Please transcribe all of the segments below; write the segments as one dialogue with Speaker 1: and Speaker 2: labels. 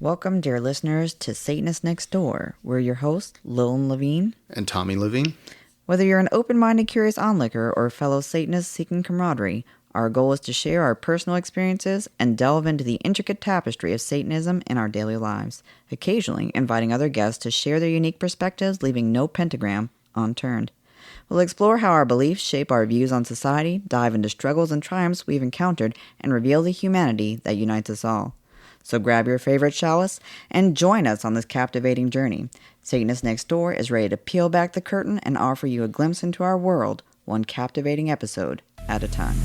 Speaker 1: Welcome, dear listeners, to Satanist Next Door. We're your hosts, Lilin Levine.
Speaker 2: And Tommy Lilin.
Speaker 1: Whether you're an open-minded, curious onlooker or a fellow Satanist seeking camaraderie, our goal is to share our personal experiences and delve into the intricate tapestry of Satanism in our daily lives, occasionally inviting other guests to share their unique perspectives, leaving no pentagram unturned. We'll explore how our beliefs shape our views on society, dive into struggles and triumphs we've encountered, and reveal the humanity that unites us all. So grab your favorite chalice and join us on this captivating journey. Satanist Next Door is ready to peel back the curtain and offer you a glimpse into our world, one captivating episode at a time.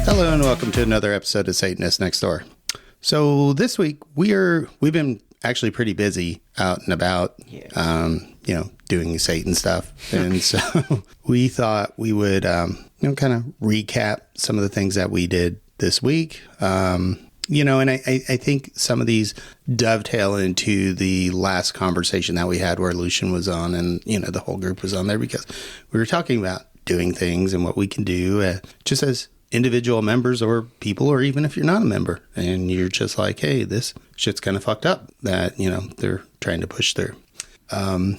Speaker 2: Hello and welcome to another episode of Satanist Next Door. So this week we've been actually pretty busy out and about, doing Satan stuff. And so we thought we would, kind of recap some of the things that we did this week. And I think some of these dovetail into the last conversation that we had where Lucian was on and, the whole group was on there because we were talking about doing things and what we can do just as individual members or people, or even if you're not a member and you're just like, hey, this shit's kind of fucked up that, they're trying to push through. I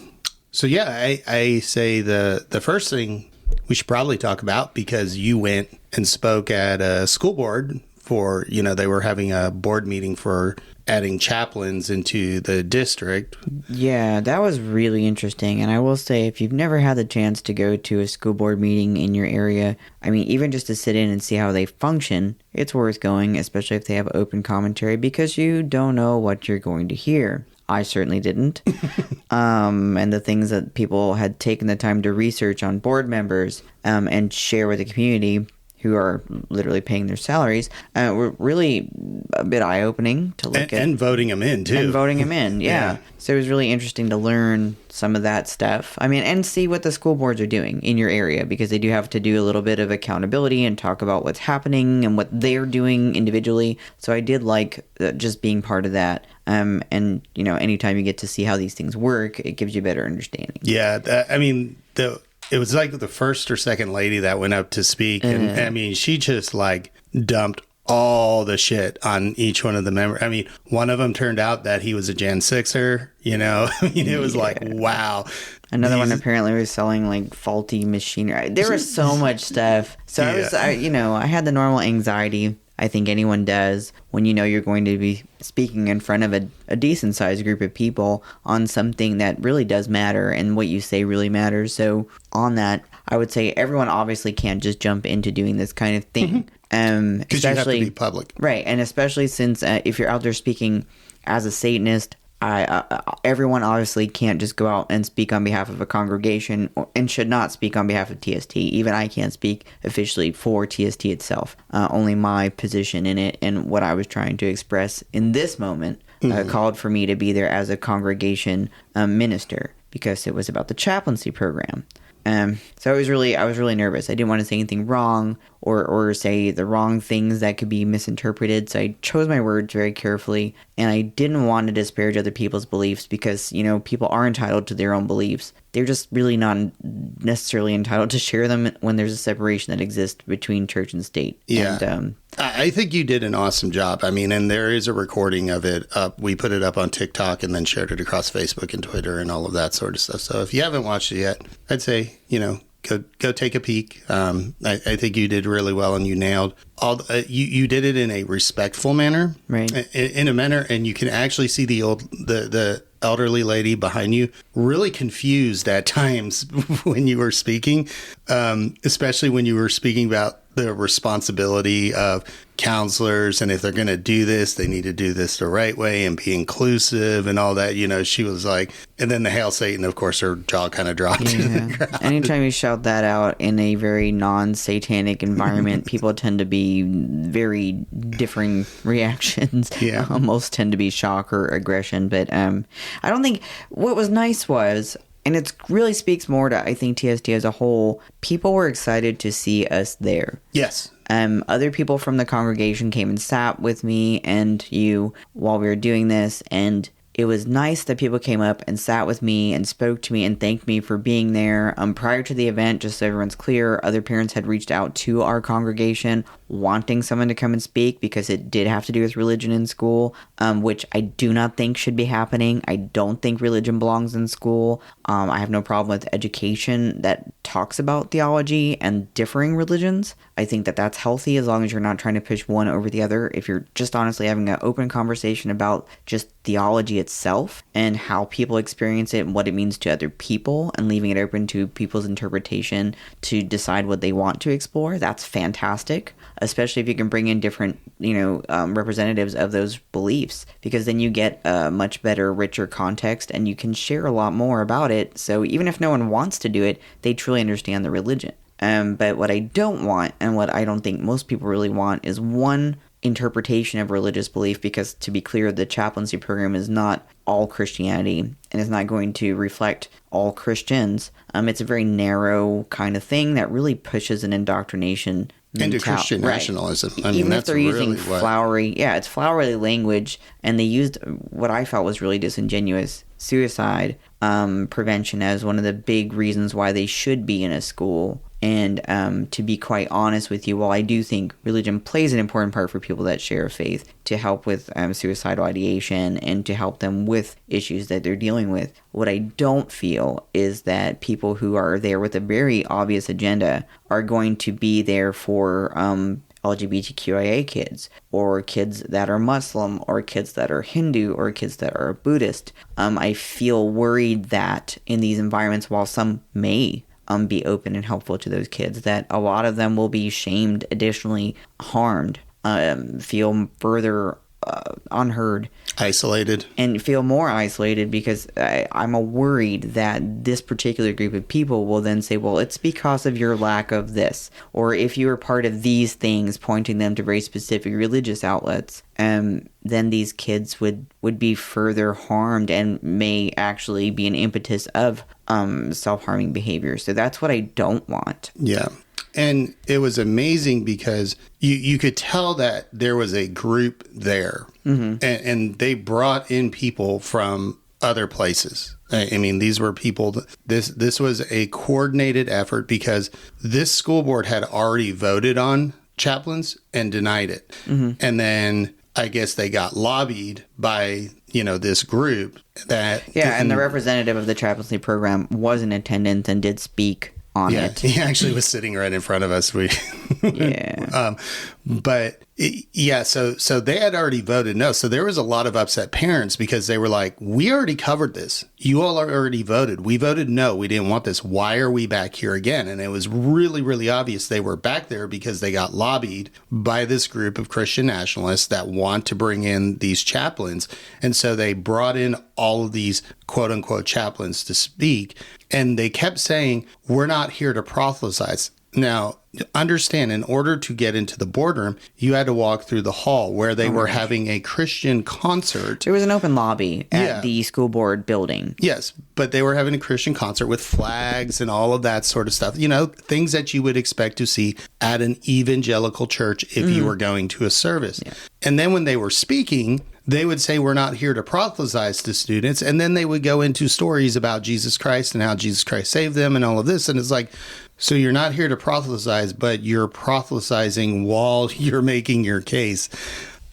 Speaker 2: say the first thing we should probably talk about, because you went and spoke at a school board for, they were having a board meeting for adding chaplains into the district.
Speaker 1: Yeah, that was really interesting. And I will say, if you've never had the chance to go to a school board meeting in your area, I mean, even just to sit in and see how they function, it's worth going, especially if they have open commentary, because you don't know what you're going to hear. I certainly didn't. And the things that people had taken the time to research on board members and share with the community, who are literally paying their salaries, were really a bit eye-opening to look at.
Speaker 2: And voting them in, too.
Speaker 1: And voting them in, yeah. So it was really interesting to learn some of that stuff. I mean, and see what the school boards are doing in your area, because they do have to do a little bit of accountability and talk about what's happening and what they're doing individually. So I did like just being part of that. And, anytime you get to see how these things work, it gives you a better understanding.
Speaker 2: Yeah, it was like the first or second lady that went up to speak. And she just dumped all the shit on each one of the members. I mean, one of them turned out that he was a Gen 6er, it was like, wow.
Speaker 1: Another one apparently was selling faulty machinery. There was so much stuff. So I had the normal anxiety I think anyone does when you're going to be speaking in front of a decent-sized group of people on something that really does matter and what you say really matters. So on that, I would say everyone obviously can't just jump into doing this kind of thing.
Speaker 2: Because you have to be public.
Speaker 1: Right, and especially since if you're out there speaking as a Satanist, everyone obviously can't just go out and speak on behalf of a congregation and should not speak on behalf of TST. Even I can't speak officially for TST itself. Only my position in it and what I was trying to express in this moment called for me to be there as a congregation minister, because it was about the chaplaincy program. So I was really nervous. I didn't want to say anything wrong or say the wrong things that could be misinterpreted. So I chose my words very carefully, and I didn't want to disparage other people's beliefs, because, people are entitled to their own beliefs. They're just really not necessarily entitled to share them when there's a separation that exists between church and state.
Speaker 2: Yeah.
Speaker 1: And,
Speaker 2: I think you did an awesome job. I mean, and there is a recording of it up. We put it up on TikTok and then shared it across Facebook and Twitter and all of that sort of stuff. So if you haven't watched it yet, I'd say, go take a peek. I think you did really well, and you nailed all. You did it in a respectful manner,
Speaker 1: right?
Speaker 2: In a manner, and you can actually see the elderly lady behind you really confused at times when you were speaking, especially when you were speaking about the responsibility of counselors, and if they're going to do this, they need to do this the right way and be inclusive and all that. She was like, and then the Hail Satan, of course, her jaw kind of dropped to the ground.
Speaker 1: Anytime you shout that out in a very non-satanic environment, people tend to be very differing reactions.
Speaker 2: Yeah.
Speaker 1: Most tend to be shock or aggression. But I don't think what was nice was, and it really speaks more to, I think, TST as a whole, people were excited to see us there.
Speaker 2: Yes.
Speaker 1: Other people from the congregation came and sat with me and you while we were doing this, and it was nice that people came up and sat with me and spoke to me and thanked me for being there. Prior to the event, just so everyone's clear, other parents had reached out to our congregation wanting someone to come and speak because it did have to do with religion in school, which I do not think should be happening. I don't think religion belongs in school. I have no problem with education that talks about theology and differing religions. I think that that's healthy as long as you're not trying to push one over the other. If you're just honestly having an open conversation about just theology itself and how people experience it and what it means to other people and leaving it open to people's interpretation to decide what they want to explore, that's fantastic. Especially if you can bring in different, representatives of those beliefs, because then you get a much better, richer context and you can share a lot more about it. So even if no one wants to do it, they truly understand the religion. But what I don't want, and what I don't think most people really want, is one interpretation of religious belief, because to be clear, the chaplaincy program is not all Christianity and is not going to reflect all Christians. It's a very narrow kind of thing that really pushes an indoctrination
Speaker 2: into Christian nationalism. I mean,
Speaker 1: even
Speaker 2: that's
Speaker 1: if they're
Speaker 2: really
Speaker 1: using flowery, it's flowery language, and they used what I felt was really disingenuous suicide prevention as one of the big reasons why they should be in a school. And to be quite honest with you, while I do think religion plays an important part for people that share a faith to help with suicidal ideation and to help them with issues that they're dealing with, what I don't feel is that people who are there with a very obvious agenda are going to be there for LGBTQIA kids, or kids that are Muslim, or kids that are Hindu, or kids that are Buddhist. I feel worried that in these environments, while some may be open and helpful to those kids, that a lot of them will be shamed, additionally harmed, feel further unheard,
Speaker 2: isolated,
Speaker 1: and feel more isolated, because I'm worried that this particular group of people will then say, well, it's because of your lack of this, or if you were part of these things, pointing them to very specific religious outlets, then these kids would be further harmed and may actually be an impetus of self-harming behavior. So that's what I don't want.
Speaker 2: Yeah. And it was amazing because you could tell that there was a group there, and they brought in people from other places. I mean, these were people, this was a coordinated effort, because this school board had already voted on chaplains and denied it. And then I guess they got lobbied by, this group that...
Speaker 1: Yeah, and the representative of the chaplaincy program was in attendance and did speak on it.
Speaker 2: He actually was sitting right in front of us. So they had already voted no. So there was a lot of upset parents, because they were like, we already covered this. You all already voted. We voted no. We didn't want this. Why are we back here again? And it was really, really obvious they were back there because they got lobbied by this group of Christian nationalists that want to bring in these chaplains. And so they brought in all of these quote unquote chaplains to speak. And they kept saying, we're not here to proselytize. Now, understand, in order to get into the boardroom, you had to walk through the hall where they were having a Christian concert.
Speaker 1: There was an open lobby at the school board building.
Speaker 2: Yes, but they were having a Christian concert with flags and all of that sort of stuff. Things that you would expect to see at an evangelical church if you were going to a service. Yeah. And then when they were speaking, they would say, we're not here to proselytize to students. And then they would go into stories about Jesus Christ and how Jesus Christ saved them and all of this. And it's like, so you're not here to proselytize, but you're proselytizing while you're making your case.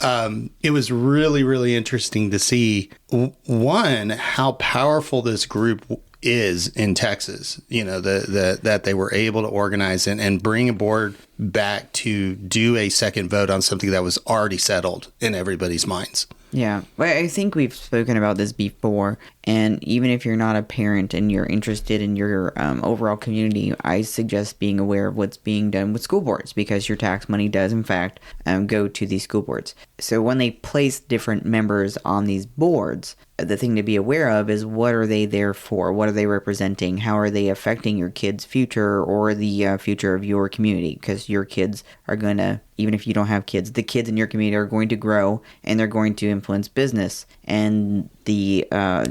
Speaker 2: It was really, really interesting to see, one, how powerful this group is in Texas, that they were able to organize and bring a board back to do a second vote on something that was already settled in everybody's minds.
Speaker 1: Yeah, well, I think we've spoken about this before, and even if you're not a parent and you're interested in your overall community, I suggest being aware of what's being done with school boards, because your tax money does, in fact, go to these school boards. So when they place different members on these boards, the thing to be aware of is, what are they there for? What are they representing? How are they affecting your kids' future or the future of your community? Because your kids are going to, even if you don't have kids, the kids in your community are going to grow, and they're going to influence business and the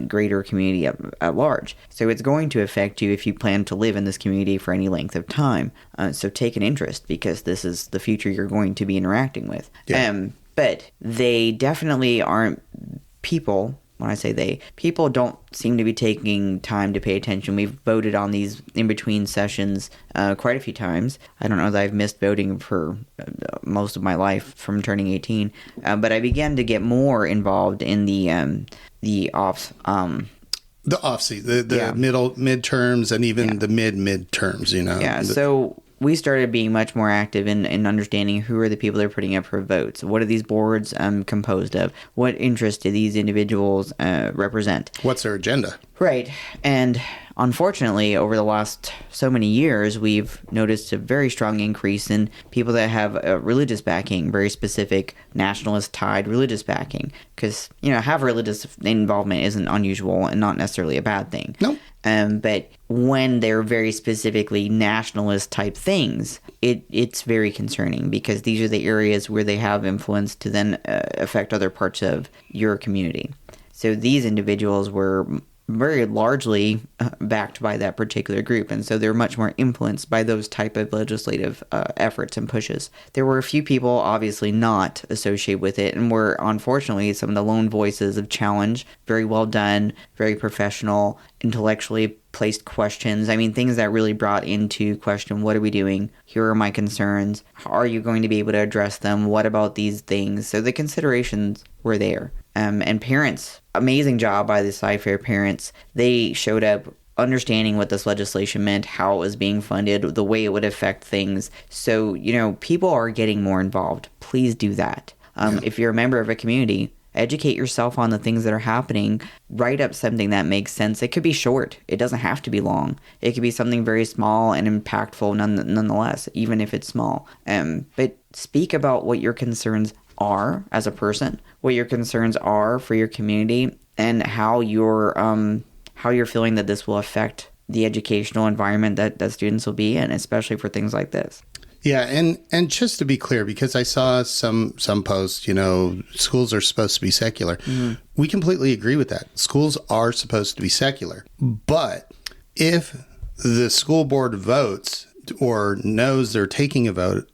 Speaker 1: greater community at large. So it's going to affect you if you plan to live in this community for any length of time. So take an interest, because this is the future you're going to be interacting with.
Speaker 2: Yeah.
Speaker 1: But they definitely aren't people. When I say they, people don't seem to be taking time to pay attention. We've voted on these in-between sessions quite a few times. I don't know that I've missed voting for most of my life from turning 18. But I began to get more involved in the off.
Speaker 2: The off-season, the middle midterms, and even the midterms,
Speaker 1: Yeah, so we started being much more active in understanding who are the people that are putting up for votes. What are these boards composed of? What interests do these individuals represent?
Speaker 2: What's their agenda?
Speaker 1: Right. And unfortunately, over the last so many years, we've noticed a very strong increase in people that have religious backing, very specific nationalist-tied religious backing. Because, have religious involvement isn't unusual and not necessarily a bad thing.
Speaker 2: Nope.
Speaker 1: But when they're very specifically nationalist-type things, it's very concerning, because these are the areas where they have influence to then affect other parts of your community. So these individuals were very largely backed by that particular group, and so they're much more influenced by those type of legislative efforts and pushes. There were a few people obviously not associated with it, and were unfortunately some of the lone voices of challenge. Very well done, very professional, intellectually placed questions. I mean, things that really brought into question, what are we doing? Here are my concerns. How are you going to be able to address them? What about these things? So the considerations were there. And parents, amazing job by the Sci-Fair parents. They showed up understanding what this legislation meant, how it was being funded, the way it would affect things. So, people are getting more involved. Please do that. If you're a member of a community, educate yourself on the things that are happening. Write up something that makes sense. It could be short. It doesn't have to be long. It could be something very small and impactful nonetheless, even if it's small. But speak about what your concerns are as a person, what your concerns are for your community, and how you're feeling that this will affect the educational environment that students will be in, especially for things like this.
Speaker 2: Yeah, and just to be clear, because I saw some posts, schools are supposed to be secular. Mm-hmm. We completely agree with that. Schools are supposed to be secular. But if the school board votes or knows they're taking a vote,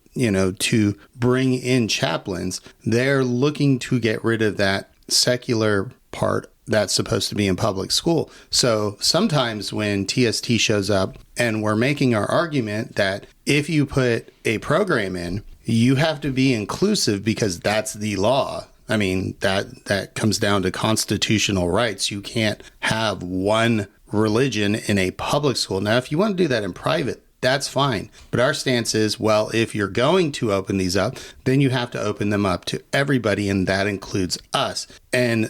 Speaker 2: to bring in chaplains, they're looking to get rid of that secular part that's supposed to be in public school. So sometimes when TST shows up and we're making our argument that if you put a program in, you have to be inclusive because that's the law. I mean, that comes down to constitutional rights. You can't have one religion in a public school. Now, if you want to do that in private, that's fine. But our stance is, well, if you're going to open these up, then you have to open them up to everybody, and that includes us. And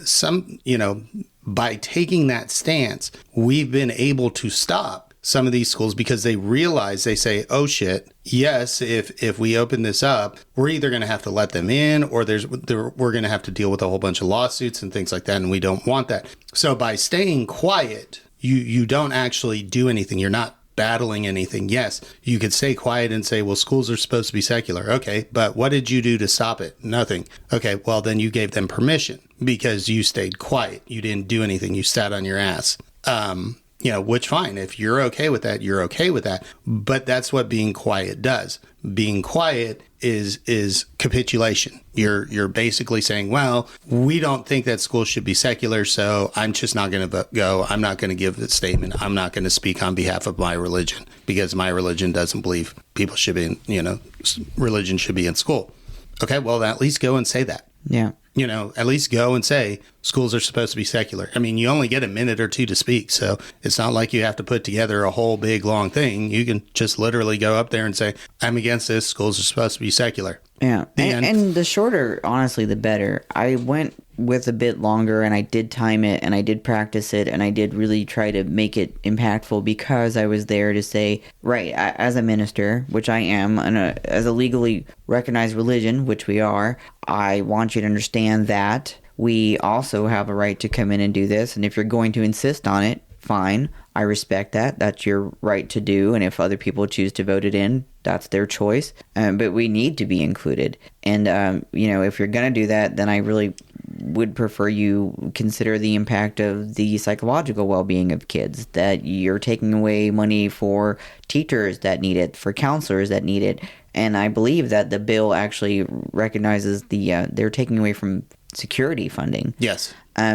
Speaker 2: by taking that stance, we've been able to stop some of these schools because they realize, they say, oh shit, yes, if we open this up, we're either going to have to let them in, or we're going to have to deal with a whole bunch of lawsuits and things like that, and we don't want that. So by staying quiet, you don't actually do anything. You're not battling anything. Yes, you could stay quiet and say, well, schools are supposed to be secular. Okay, but what did you do to stop it? Nothing. Okay, well, then you gave them permission because you stayed quiet. You didn't do anything. You sat on your ass. Which fine. If you're okay with that, you're okay with that. But that's what being quiet does. Being quiet is capitulation. You're basically saying, well, we don't think that schools should be secular, so I'm just not going to go. I'm not going to give the statement. I'm not going to speak on behalf of my religion because my religion doesn't believe people should be religion should be in school. Okay, well, at least go and say that.
Speaker 1: Yeah.
Speaker 2: At least go and say schools are supposed to be secular. I mean, you only get a minute or two to speak, so it's not like you have to put together a whole big long thing. You can just literally go up there and say, I'm against this. Schools are supposed to be secular.
Speaker 1: Yeah. And the shorter, honestly, the better. I went with a bit longer, and I did time it, and I did practice it, and I did really try to make it impactful because I was there to say, right, as a minister, which I am, and as a legally recognized religion, which we are, I want you to understand that we also have a right to come in and do this, and if you're going to insist on it, fine. I respect that. That's your right to do, and if other people choose to vote it in, that's their choice. But we need to be included. And, if you're going to do that, then I really would prefer you consider the impact of the psychological well-being of kids, that you're taking away money for teachers that need it, for counselors that need it. And I believe that the bill actually recognizes they're taking away from security funding.
Speaker 2: Yes.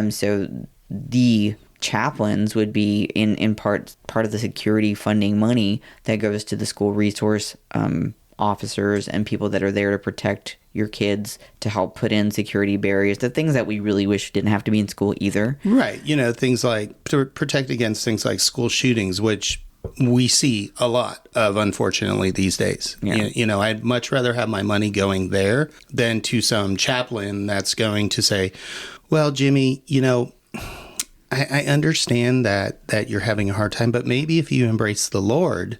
Speaker 1: So the chaplains would be in part of the security funding money that goes to the school resource officers and people that are there to protect your kids, to help put in security barriers, the things that we really wish didn't have to be in school either.
Speaker 2: Right. Things like to protect against things like school shootings, which we see a lot of, unfortunately, these days.
Speaker 1: Yeah.
Speaker 2: I'd much rather have my money going there than to some chaplain that's going to say, well, Jimmy, I understand that you're having a hard time, but maybe if you embrace the Lord,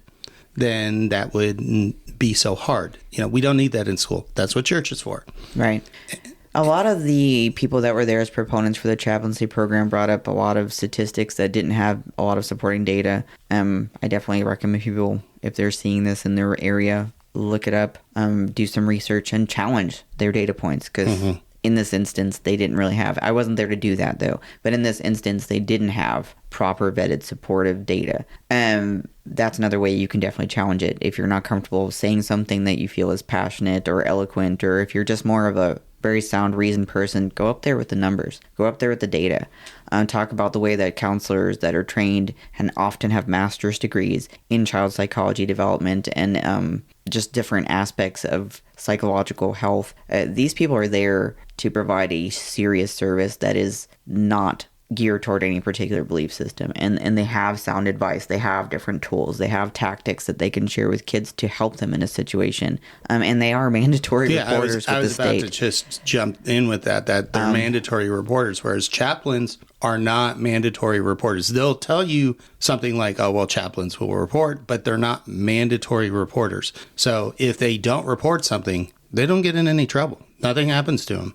Speaker 2: then that wouldn't be so hard. We don't need that in school. That's what church is for.
Speaker 1: Right. A lot of the people that were there as proponents for the chaplaincy program brought up a lot of statistics that didn't have a lot of supporting data. I definitely recommend people, if they're seeing this in their area, look it up, do some research, and challenge their data points, because in this instance, they didn't really have. I wasn't there to do that, though. But in this instance, they didn't have proper vetted supportive data. That's another way you can definitely challenge it. If you're not comfortable saying something that you feel is passionate or eloquent, or if you're just more of a very sound reasoned person, go up there with the numbers. Go up there with the data. Talk about the way that counselors that are trained and often have master's degrees in child psychology development and just different aspects of psychological health. These people are there to provide a serious service that is not geared toward any particular belief system, and they have sound advice, they have different tools, they have tactics that they can share with kids to help them in a situation, and they are mandatory reporters with the state.
Speaker 2: I was about to just jump in with that they're mandatory reporters, whereas chaplains are not mandatory reporters. They'll tell you something like, oh, well, chaplains will report, but they're not mandatory reporters. So if they don't report something, they don't get in any trouble. Nothing happens to them.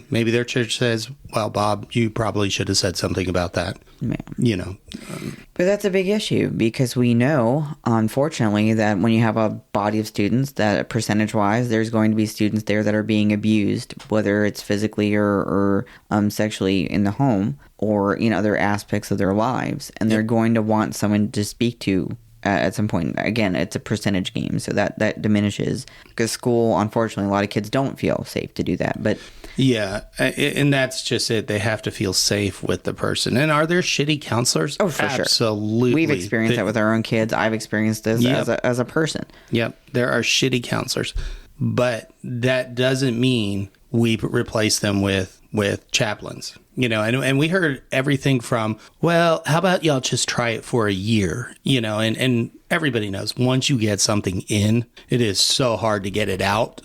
Speaker 2: Maybe their church says, well, Bob, you probably should have said something about that.
Speaker 1: Yeah. But that's a big issue, because we know, unfortunately, that when you have a body of students, that percentage-wise, there's going to be students there that are being abused, whether it's physically or sexually in the home or in other aspects of their lives. And they're going to want someone to speak to at some point. Again, it's a percentage game, so that diminishes, because school, unfortunately, a lot of kids don't feel safe to do that. But
Speaker 2: yeah, and that's just it. They have to feel safe with the person. And are there shitty counselors?
Speaker 1: Oh, for sure.
Speaker 2: Absolutely.
Speaker 1: We've experienced that with our own kids. I've experienced this as a person.
Speaker 2: Yep, there are shitty counselors, but that doesn't mean we replace them with chaplains. And we heard everything from, well, how about y'all just try it for a year, and everybody knows once you get something in, it is so hard to get it out.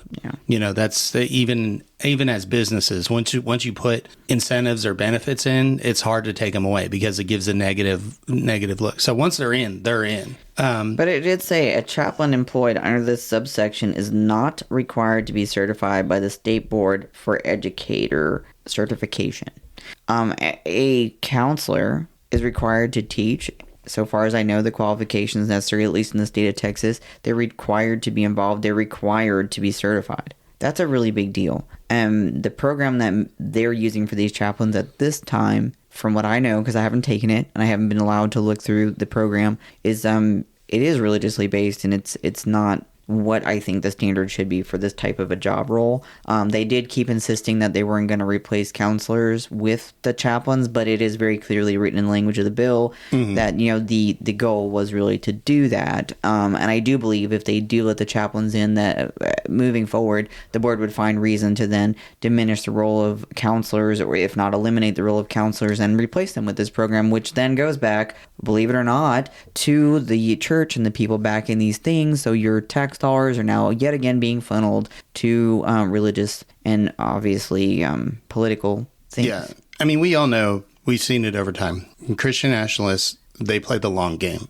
Speaker 2: Yeah. That's even as businesses, once you put incentives or benefits in, it's hard to take them away because it gives a negative look. So once they're in, they're in.
Speaker 1: But it did say a chaplain employed under this subsection is not required to be certified by the State Board for Educator certification. A counselor is required to teach. So far as I know, the qualifications necessary, at least in the state of Texas, they're required to be involved. They're required to be certified. That's a really big deal. The program that they're using for these chaplains at this time, from what I know, because I haven't taken it and I haven't been allowed to look through the program, is it is religiously based, and it's not what I think the standard should be for this type of a job role. They did keep insisting that they weren't going to replace counselors with the chaplains, but it is very clearly written in the language of the bill that, the goal was really to do that. And I do believe if they do let the chaplains in, that moving forward, the board would find reason to then diminish the role of counselors, or if not eliminate the role of counselors, and replace them with this program, which then goes back, believe it or not, to the church and the people backing these things. So your tax dollars are now yet again being funneled to religious and obviously political things.
Speaker 2: Yeah. I mean, we all know, we've seen it over time. Christian nationalists, they play the long game.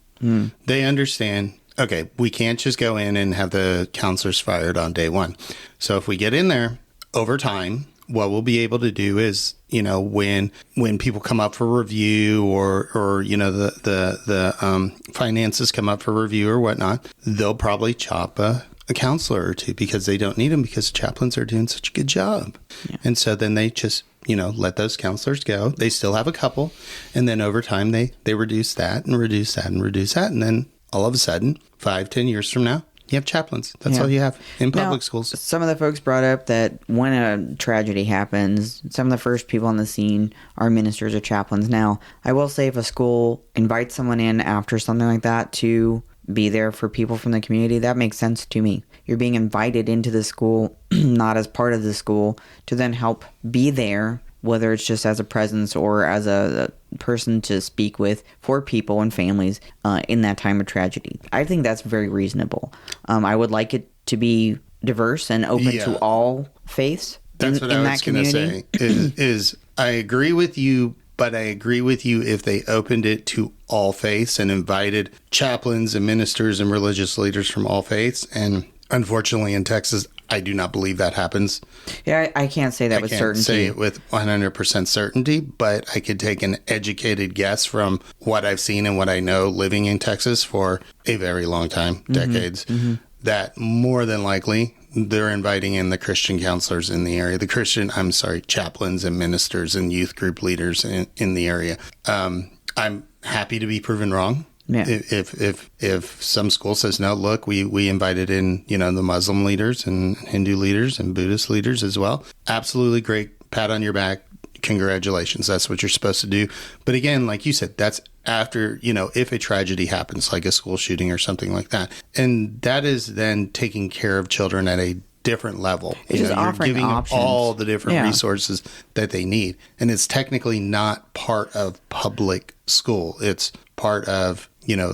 Speaker 2: They understand, okay, we can't just go in and have the counselors fired on day one. So if we get in there over time, what we'll be able to do is, when people come up for review or the finances come up for review or whatnot, they'll probably chop a counselor or two because they don't need them, because chaplains are doing such a good job. Yeah. And so then they just, let those counselors go. They still have a couple. And then over time, they reduce that and reduce that and reduce that. And then all of a sudden, 5-10 years from now, you have chaplains. That's all you have in public schools.
Speaker 1: Some of the folks brought up that when a tragedy happens, some of the first people on the scene are ministers or chaplains. Now, I will say if a school invites someone in after something like that to be there for people from the community, that makes sense to me. You're being invited into the school, not as part of the school, to then help be there, whether it's just as a presence or as a person to speak with for people and families in that time of tragedy. I think that's very reasonable. I would like it to be diverse and open to all faiths.
Speaker 2: That's what I was going to say. Is I agree with you, but I agree with you if they opened it to all faiths and invited chaplains and ministers and religious leaders from all faiths. And unfortunately, in Texas, I do not believe that happens.
Speaker 1: Yeah, I can't say that with certainty. I can't
Speaker 2: say it with 100% certainty, but I could take an educated guess from what I've seen and what I know living in Texas for a very long time, decades, that more than likely they're inviting in the Christian counselors in the area, chaplains and ministers and youth group leaders in the area. I'm happy to be proven wrong. Yeah. If some school says, no, look, we invited in, the Muslim leaders and Hindu leaders and Buddhist leaders as well. Absolutely great. Pat on your back. Congratulations. That's what you're supposed to do. But again, like you said, that's after, if a tragedy happens, like a school shooting or something like that. And that is then taking care of children at a different level.
Speaker 1: You're giving them
Speaker 2: all the different resources that they need. And it's technically not part of public school. It's part of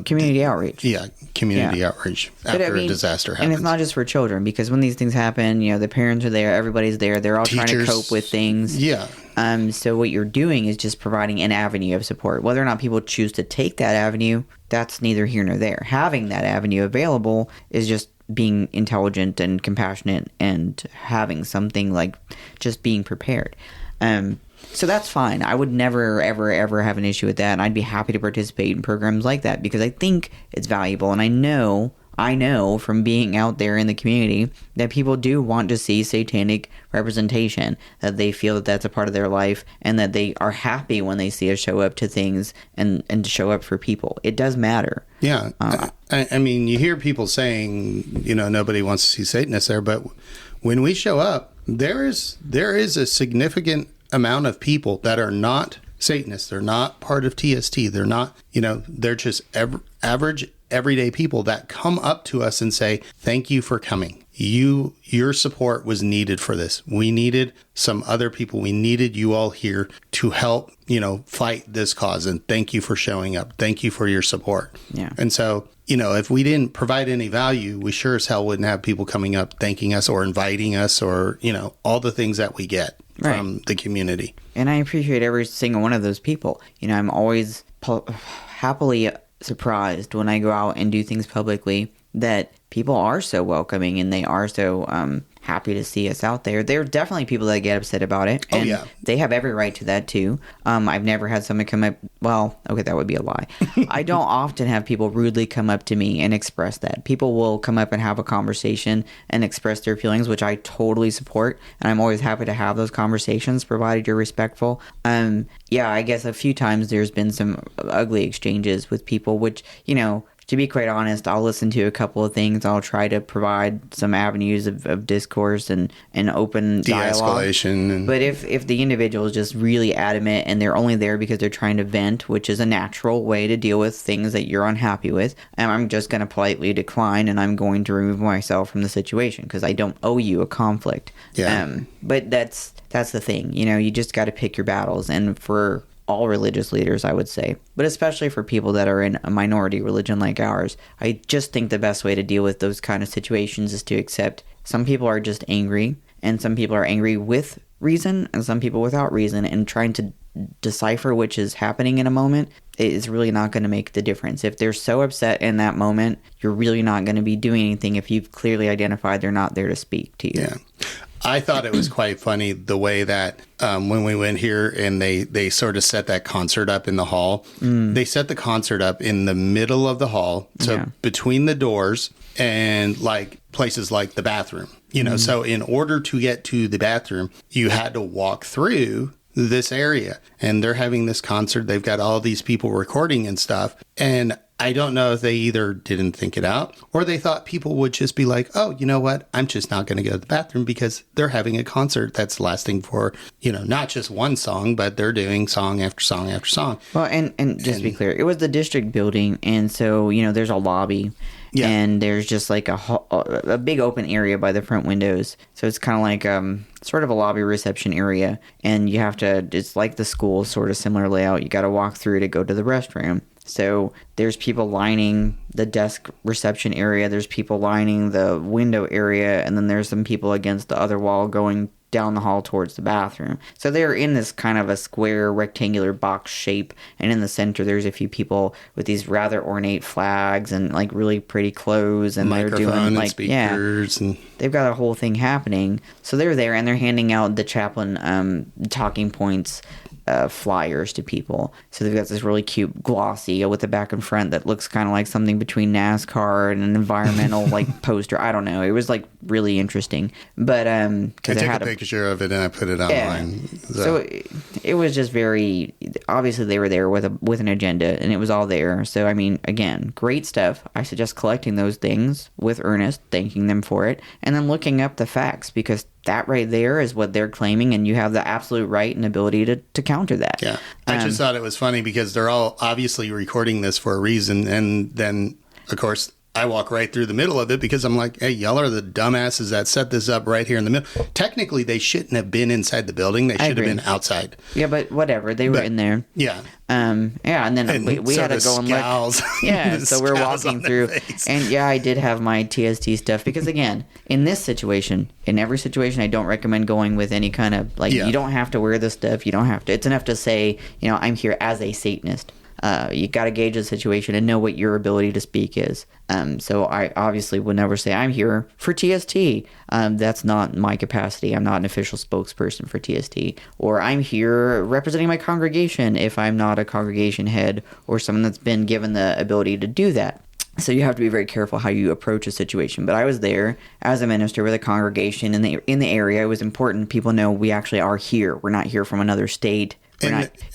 Speaker 1: community outreach.
Speaker 2: Yeah, community outreach after a disaster happens.
Speaker 1: And it's not just for children, because when these things happen, the parents are there, everybody's there, they're all trying to cope with things.
Speaker 2: Yeah.
Speaker 1: So what you're doing is just providing an avenue of support. Whether or not people choose to take that avenue, that's neither here nor there. Having that avenue available is just being intelligent and compassionate and having something like just being prepared. So that's fine. I would never, ever, ever have an issue with that. And I'd be happy to participate in programs like that because I think it's valuable. And I know from being out there in the community that people do want to see satanic representation, that they feel that that's a part of their life and that they are happy when they see us show up to things and to show up for people. It does matter.
Speaker 2: Yeah. I mean, you hear people saying, nobody wants to see Satanists there, but when we show up, there is a significant amount of people that are not Satanists. They're not part of TST. They're not, they're just average, everyday people that come up to us and say, thank you for coming. Your support was needed for this. We needed some other people. We needed you all here to help, fight this cause. And thank you for showing up. Thank you for your support.
Speaker 1: Yeah.
Speaker 2: And so, if we didn't provide any value, we sure as hell wouldn't have people coming up, thanking us or inviting us or, all the things that we get from the community.
Speaker 1: And I appreciate every single one of those people. I'm always happily surprised when I go out and do things publicly that people are so welcoming and they are so happy to see us out there. There are definitely people that get upset about it. And they have every right to that too. I've never had someone come up. Well, okay, that would be a lie. I don't often have people rudely come up to me and express that. People will come up and have a conversation and express their feelings, which I totally support. And I'm always happy to have those conversations, provided you're respectful. I guess a few times there's been some ugly exchanges with people, which, to be quite honest, I'll listen to a couple of things. I'll try to provide some avenues of discourse and open dialogue. De-escalation. But if the individual is just really adamant and they're only there because they're trying to vent, which is a natural way to deal with things that you're unhappy with, I'm just going to politely decline and I'm going to remove myself from the situation because I don't owe you a conflict.
Speaker 2: Yeah.
Speaker 1: But that's the thing. You just got to pick your battles. And for all religious leaders, I would say, but especially for people that are in a minority religion like ours, I just think the best way to deal with those kind of situations is to accept some people are just angry and some people are angry with reason and some people without reason, and trying to decipher which is happening in a moment is really not going to make the difference. If they're so upset in that moment, you're really not going to be doing anything if you've clearly identified they're not there to speak to you.
Speaker 2: Yeah. I thought it was quite funny the way that when we went here and they sort of set that concert up in the hall, they set the concert up in the middle of the hall, so between the doors and like places like the bathroom, So in order to get to the bathroom, you had to walk through this area, and they're having this concert. They've got all these people recording and stuff. And I don't know if they either didn't think it out or they thought people would just be like, oh, you know what? I'm just not going to go to the bathroom because they're having a concert that's lasting for, not just one song, but they're doing song after song after song.
Speaker 1: Well, and just to be clear, it was the district building. And so, there's a lobby. Yeah. And there's just like a big open area by the front windows. So it's kind of like sort of a lobby reception area. And you have to, it's like the school, sort of similar layout. You got to walk through to go to the restroom. So there's people lining the desk reception area. There's people lining the window area. And then there's some people against the other wall going down the hall towards the bathroom. So they're in this kind of a square rectangular box shape, and in the center there's a few people with these rather ornate flags and like really pretty clothes, and they're doing like speakers, and they've got a whole thing happening. So they're there and they're handing out the chaplain talking points flyers to people. So they've got this really cute glossy with the back and front that looks kind of like something between NASCAR and an environmental like poster. I don't know. It was like really interesting. But
Speaker 2: I took a picture of it and I put it online.
Speaker 1: Yeah. So it was just very obviously they were there with an agenda, and it was all there. So I mean, again, great stuff. I suggest collecting those things with Ernest, thanking them for it, and then looking up the facts, because that right there is what they're claiming, and you have the absolute right and ability to counter that.
Speaker 2: Yeah. I just thought it was funny because they're all obviously recording this for a reason, and then, of course, I walk right through the middle of it because I'm like, hey, y'all are the dumbasses that set this up right here in the middle. Technically, they shouldn't have been inside the building. They should have been outside.
Speaker 1: Yeah, but whatever. They were in there.
Speaker 2: Yeah.
Speaker 1: And then we had to go and look. Yeah, so we're walking through. And yeah, I did have my TST stuff because, again, in this situation, in every situation, I don't recommend going with any kind of, you don't have to wear this stuff. You don't have to. It's enough to say, I'm here as a Satanist. You got to gauge the situation and know what your ability to speak is. So I obviously would never say I'm here for TST. That's not my capacity. I'm not an official spokesperson for TST. Or I'm here representing my congregation if I'm not a congregation head or someone that's been given the ability to do that. So you have to be very careful how you approach a situation. But I was there as a minister with a congregation in the area. It was important people know we actually are here. We're not here from another state.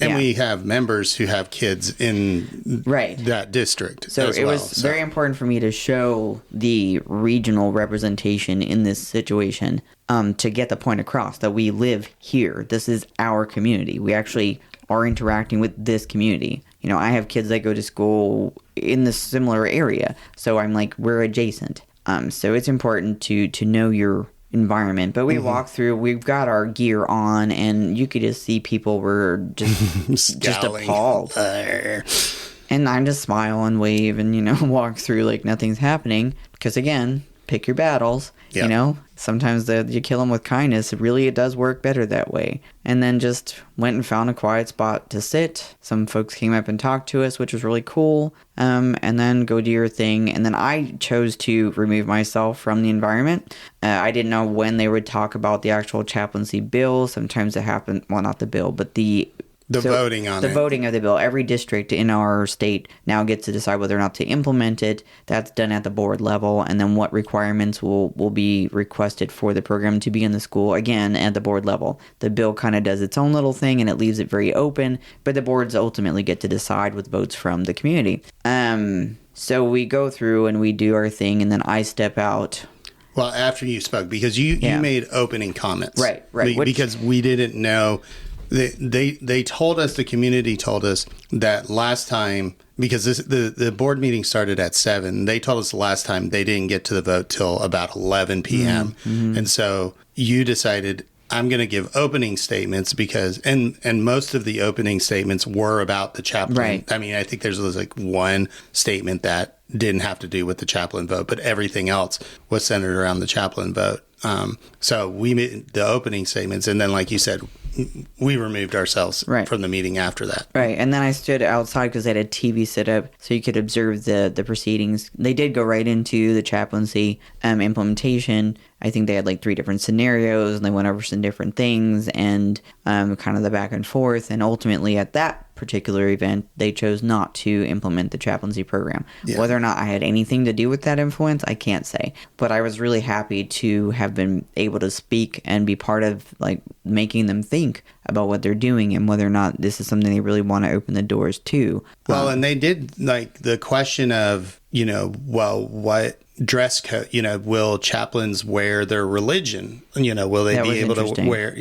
Speaker 2: We have members who have kids in that district.
Speaker 1: So it was very important for me to show the regional representation in this situation to get the point across that we live here. This is our community. We actually are interacting with this community. I have kids that go to school in this similar area. So I'm like, we're adjacent. So it's important to know your environment. But we walk through, we've got our gear on, and you could just see people were just appalled. And I just smile and wave and, walk through like nothing's happening. Because again, pick your battles. Yep. Sometimes you kill them with kindness. It does work better that way. And then just went and found a quiet spot to sit. Some folks came up and talked to us, which was really cool. And then go do your thing. And then I chose to remove myself from the environment. I didn't know when they would talk about the actual chaplaincy bill. Sometimes it happened, well, not the bill, but the voting on it. The voting of the bill. Every district in our state now gets to decide whether or not to implement it. That's done at the board level. And then what requirements will be requested for the program to be in the school, again, at the board level. The bill kind of does its own little thing, and it leaves it very open. But the boards ultimately get to decide with votes from the community. So we go through and we do our thing, and then I step out.
Speaker 2: Well, after you spoke, because you made opening comments.
Speaker 1: Right.
Speaker 2: Because we didn't know... They told us, the community told us that last time, because the board meeting started at 7, they told us the last time they didn't get to the vote till about 11 p.m. Mm-hmm. And so you decided, I'm going to give opening statements because, and most of the opening statements were about the chaplain. Right. I mean, I think there's like one statement that didn't have to do with the chaplain vote, but everything else was centered around the chaplain vote. So we made the opening statements, and then, like you said, we removed ourselves from the meeting after that. Right.
Speaker 1: And then I stood outside because they had a TV set up so you could observe the proceedings. They did go right into the chaplaincy implementation. I think they had like 3 different scenarios, and they went over some different things and kind of the back and forth. And ultimately at that particular event, they chose not to implement the chaplaincy program.
Speaker 2: Yeah.
Speaker 1: Whether or not I had anything to do with that influence, I can't say. But I was really happy to have been able to speak and be part of like making them think about what they're doing and whether or not this is something they really want to open the doors to.
Speaker 2: Well, and they did like the question of, what dress code, will chaplains wear their religion? Will they be able to wear,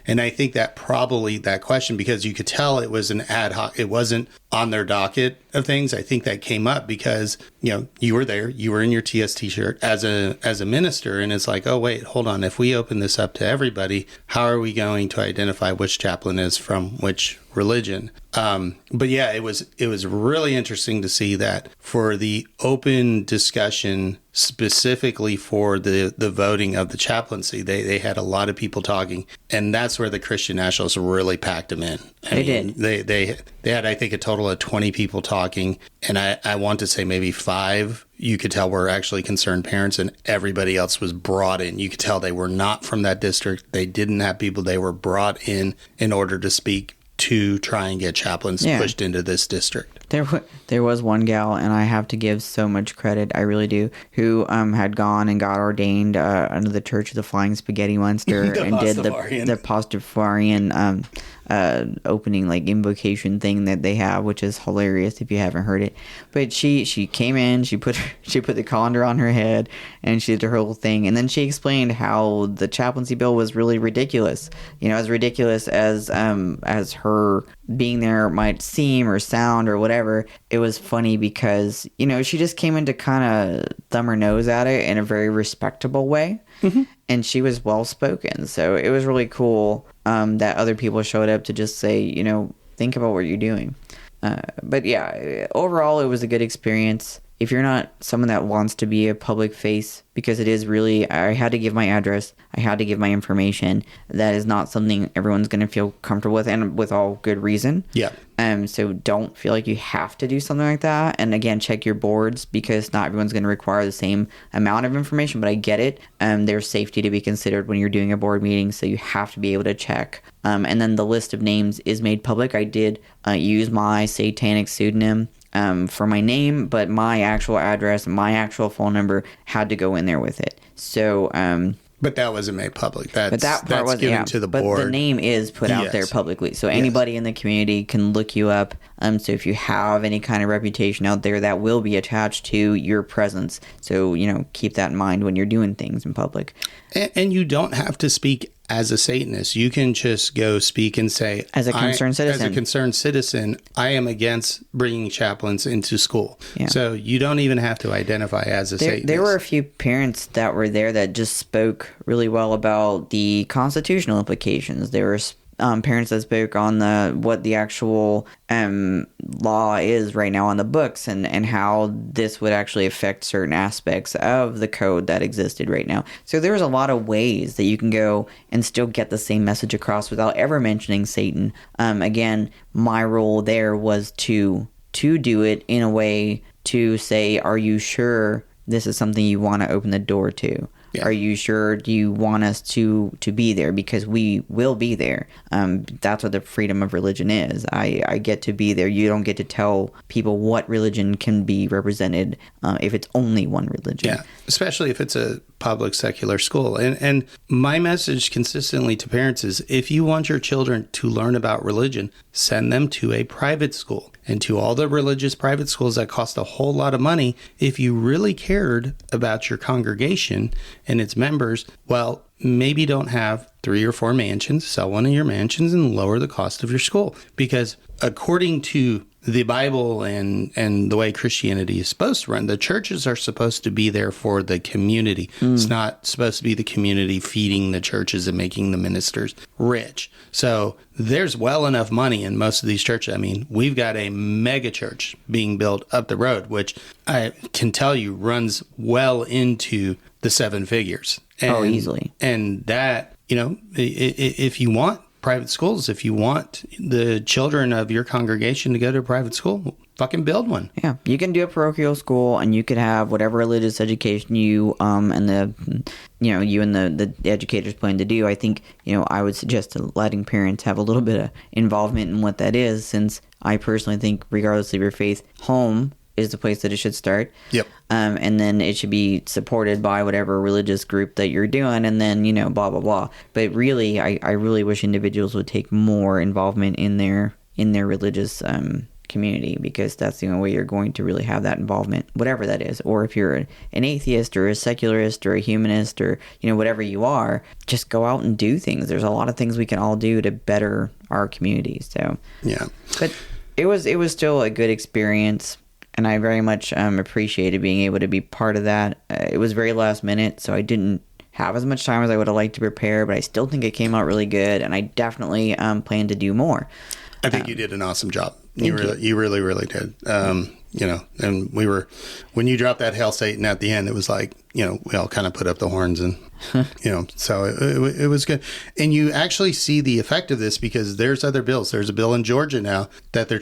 Speaker 2: and I think that probably that question, because you could tell it was an ad hoc, it wasn't on their docket of things. I think that came up because, you were there, you were in your TST shirt as a minister. And it's like, oh, wait, hold on. If we open this up to everybody, how are we going to identify which chaplain is from which religion? But yeah, it was really interesting to see that for the open discussion, specifically for the voting of the chaplaincy, they had a lot of people talking, and that's where the Christian Nationalists really packed them in. They had, I think, a total of 20 people talking, and I want to say maybe 5 you could tell were actually concerned parents, and everybody else was brought in. You could tell they were not from that district. They didn't have people. They were brought in order to speak to try and get chaplains pushed into this district.
Speaker 1: There was one gal, and I have to give so much credit, I really do, who had gone and got ordained under the Church of the Flying Spaghetti Monster and did the Pastafarian opening like invocation thing that they have, which is hilarious if you haven't heard it. But she came in, she put the colander on her head, and she did her whole thing, and then she explained how the chaplaincy bill was really ridiculous. As ridiculous as her being there might seem or sound or whatever. It was funny because she just came in to kind of thumb her nose at it in a very respectable way. Mm-hmm. And she was well spoken, so it was really cool that other people showed up to just say, think about what you're doing. But yeah, overall, it was a good experience. If you're not someone that wants to be a public face, because it is really, I had to give my address, I had to give my information. That is not something everyone's going to feel comfortable with, and with all good reason.
Speaker 2: Yeah.
Speaker 1: So don't feel like you have to do something like that. And again, check your boards, because not everyone's going to require the same amount of information, but I get it. There's safety to be considered when you're doing a board meeting, so you have to be able to check. And then the list of names is made public. I did use my satanic pseudonym for my name, but my actual address, my actual phone number had to go in there with it. So,
Speaker 2: but that wasn't made public. That's
Speaker 1: given
Speaker 2: to the board.
Speaker 1: But the name is put out there publicly, so anybody in the community can look you up. So if you have any kind of reputation out there, that will be attached to your presence. So keep that in mind when you're doing things in public.
Speaker 2: And you don't have to speak as a Satanist. You can just go speak and say,
Speaker 1: as a concerned
Speaker 2: citizen, I am against bringing chaplains into school.
Speaker 1: Yeah.
Speaker 2: So you don't even have to identify as a Satanist.
Speaker 1: There were a few parents that were there that just spoke really well about the constitutional implications. There were parents that spoke on what the actual law is right now on the books, and how this would actually affect certain aspects of the code that existed right now. So there's a lot of ways that you can go and still get the same message across without ever mentioning Satan. Again, my role there was to do it in a way to say, are you sure this is something you want to open the door to? Yeah. Are you sure? Do you want us to be there? Because we will be there. That's what the freedom of religion is. I get to be there. You don't get to tell people what religion can be represented if it's only one religion.
Speaker 2: Yeah, especially if it's a public secular school. And my message consistently to parents is, if you want your children to learn about religion, send them to a private school. And to all the religious private schools that cost a whole lot of money, if you really cared about your congregation and its members, well, maybe don't have 3 or 4 mansions, sell one of your mansions and lower the cost of your school. Because according to the Bible and the way Christianity is supposed to run, the churches are supposed to be there for the community. It's not supposed to be the community feeding the churches and making the ministers rich. So there's well enough money in most of these churches. I mean, we've got a mega church being built up the road, which I can tell you runs well into the 7 figures. And,
Speaker 1: easily.
Speaker 2: And that, if you want private schools, if you want the children of your congregation to go to a private school, fucking build one.
Speaker 1: Yeah, you can do a parochial school, and you could have whatever religious education you and the educators plan to do. I think I would suggest to letting parents have a little bit of involvement in what that is, since I personally think, regardless of your faith, home is the place that it should start.
Speaker 2: Yep.
Speaker 1: And then it should be supported by whatever religious group that you're doing, and then blah blah blah. But really, I really wish individuals would take more involvement in their religious community, because that's the only way you're going to really have that involvement, whatever that is. Or if you're an atheist or a secularist or a humanist or whatever you are, just go out and do things. There's a lot of things we can all do to better our communities. So
Speaker 2: yeah,
Speaker 1: but it was still a good experience, and I very much appreciated being able to be part of that. It was very last minute, so I didn't have as much time as I would have liked to prepare, but I still think it came out really good, and I definitely plan to do more.
Speaker 2: I think you did an awesome job. You really, really did. And when you dropped that Hail Satan at the end, it was like, we all kind of put up the horns and, so it was good. And you actually see the effect of this, because there's other bills. There's a bill in Georgia now that they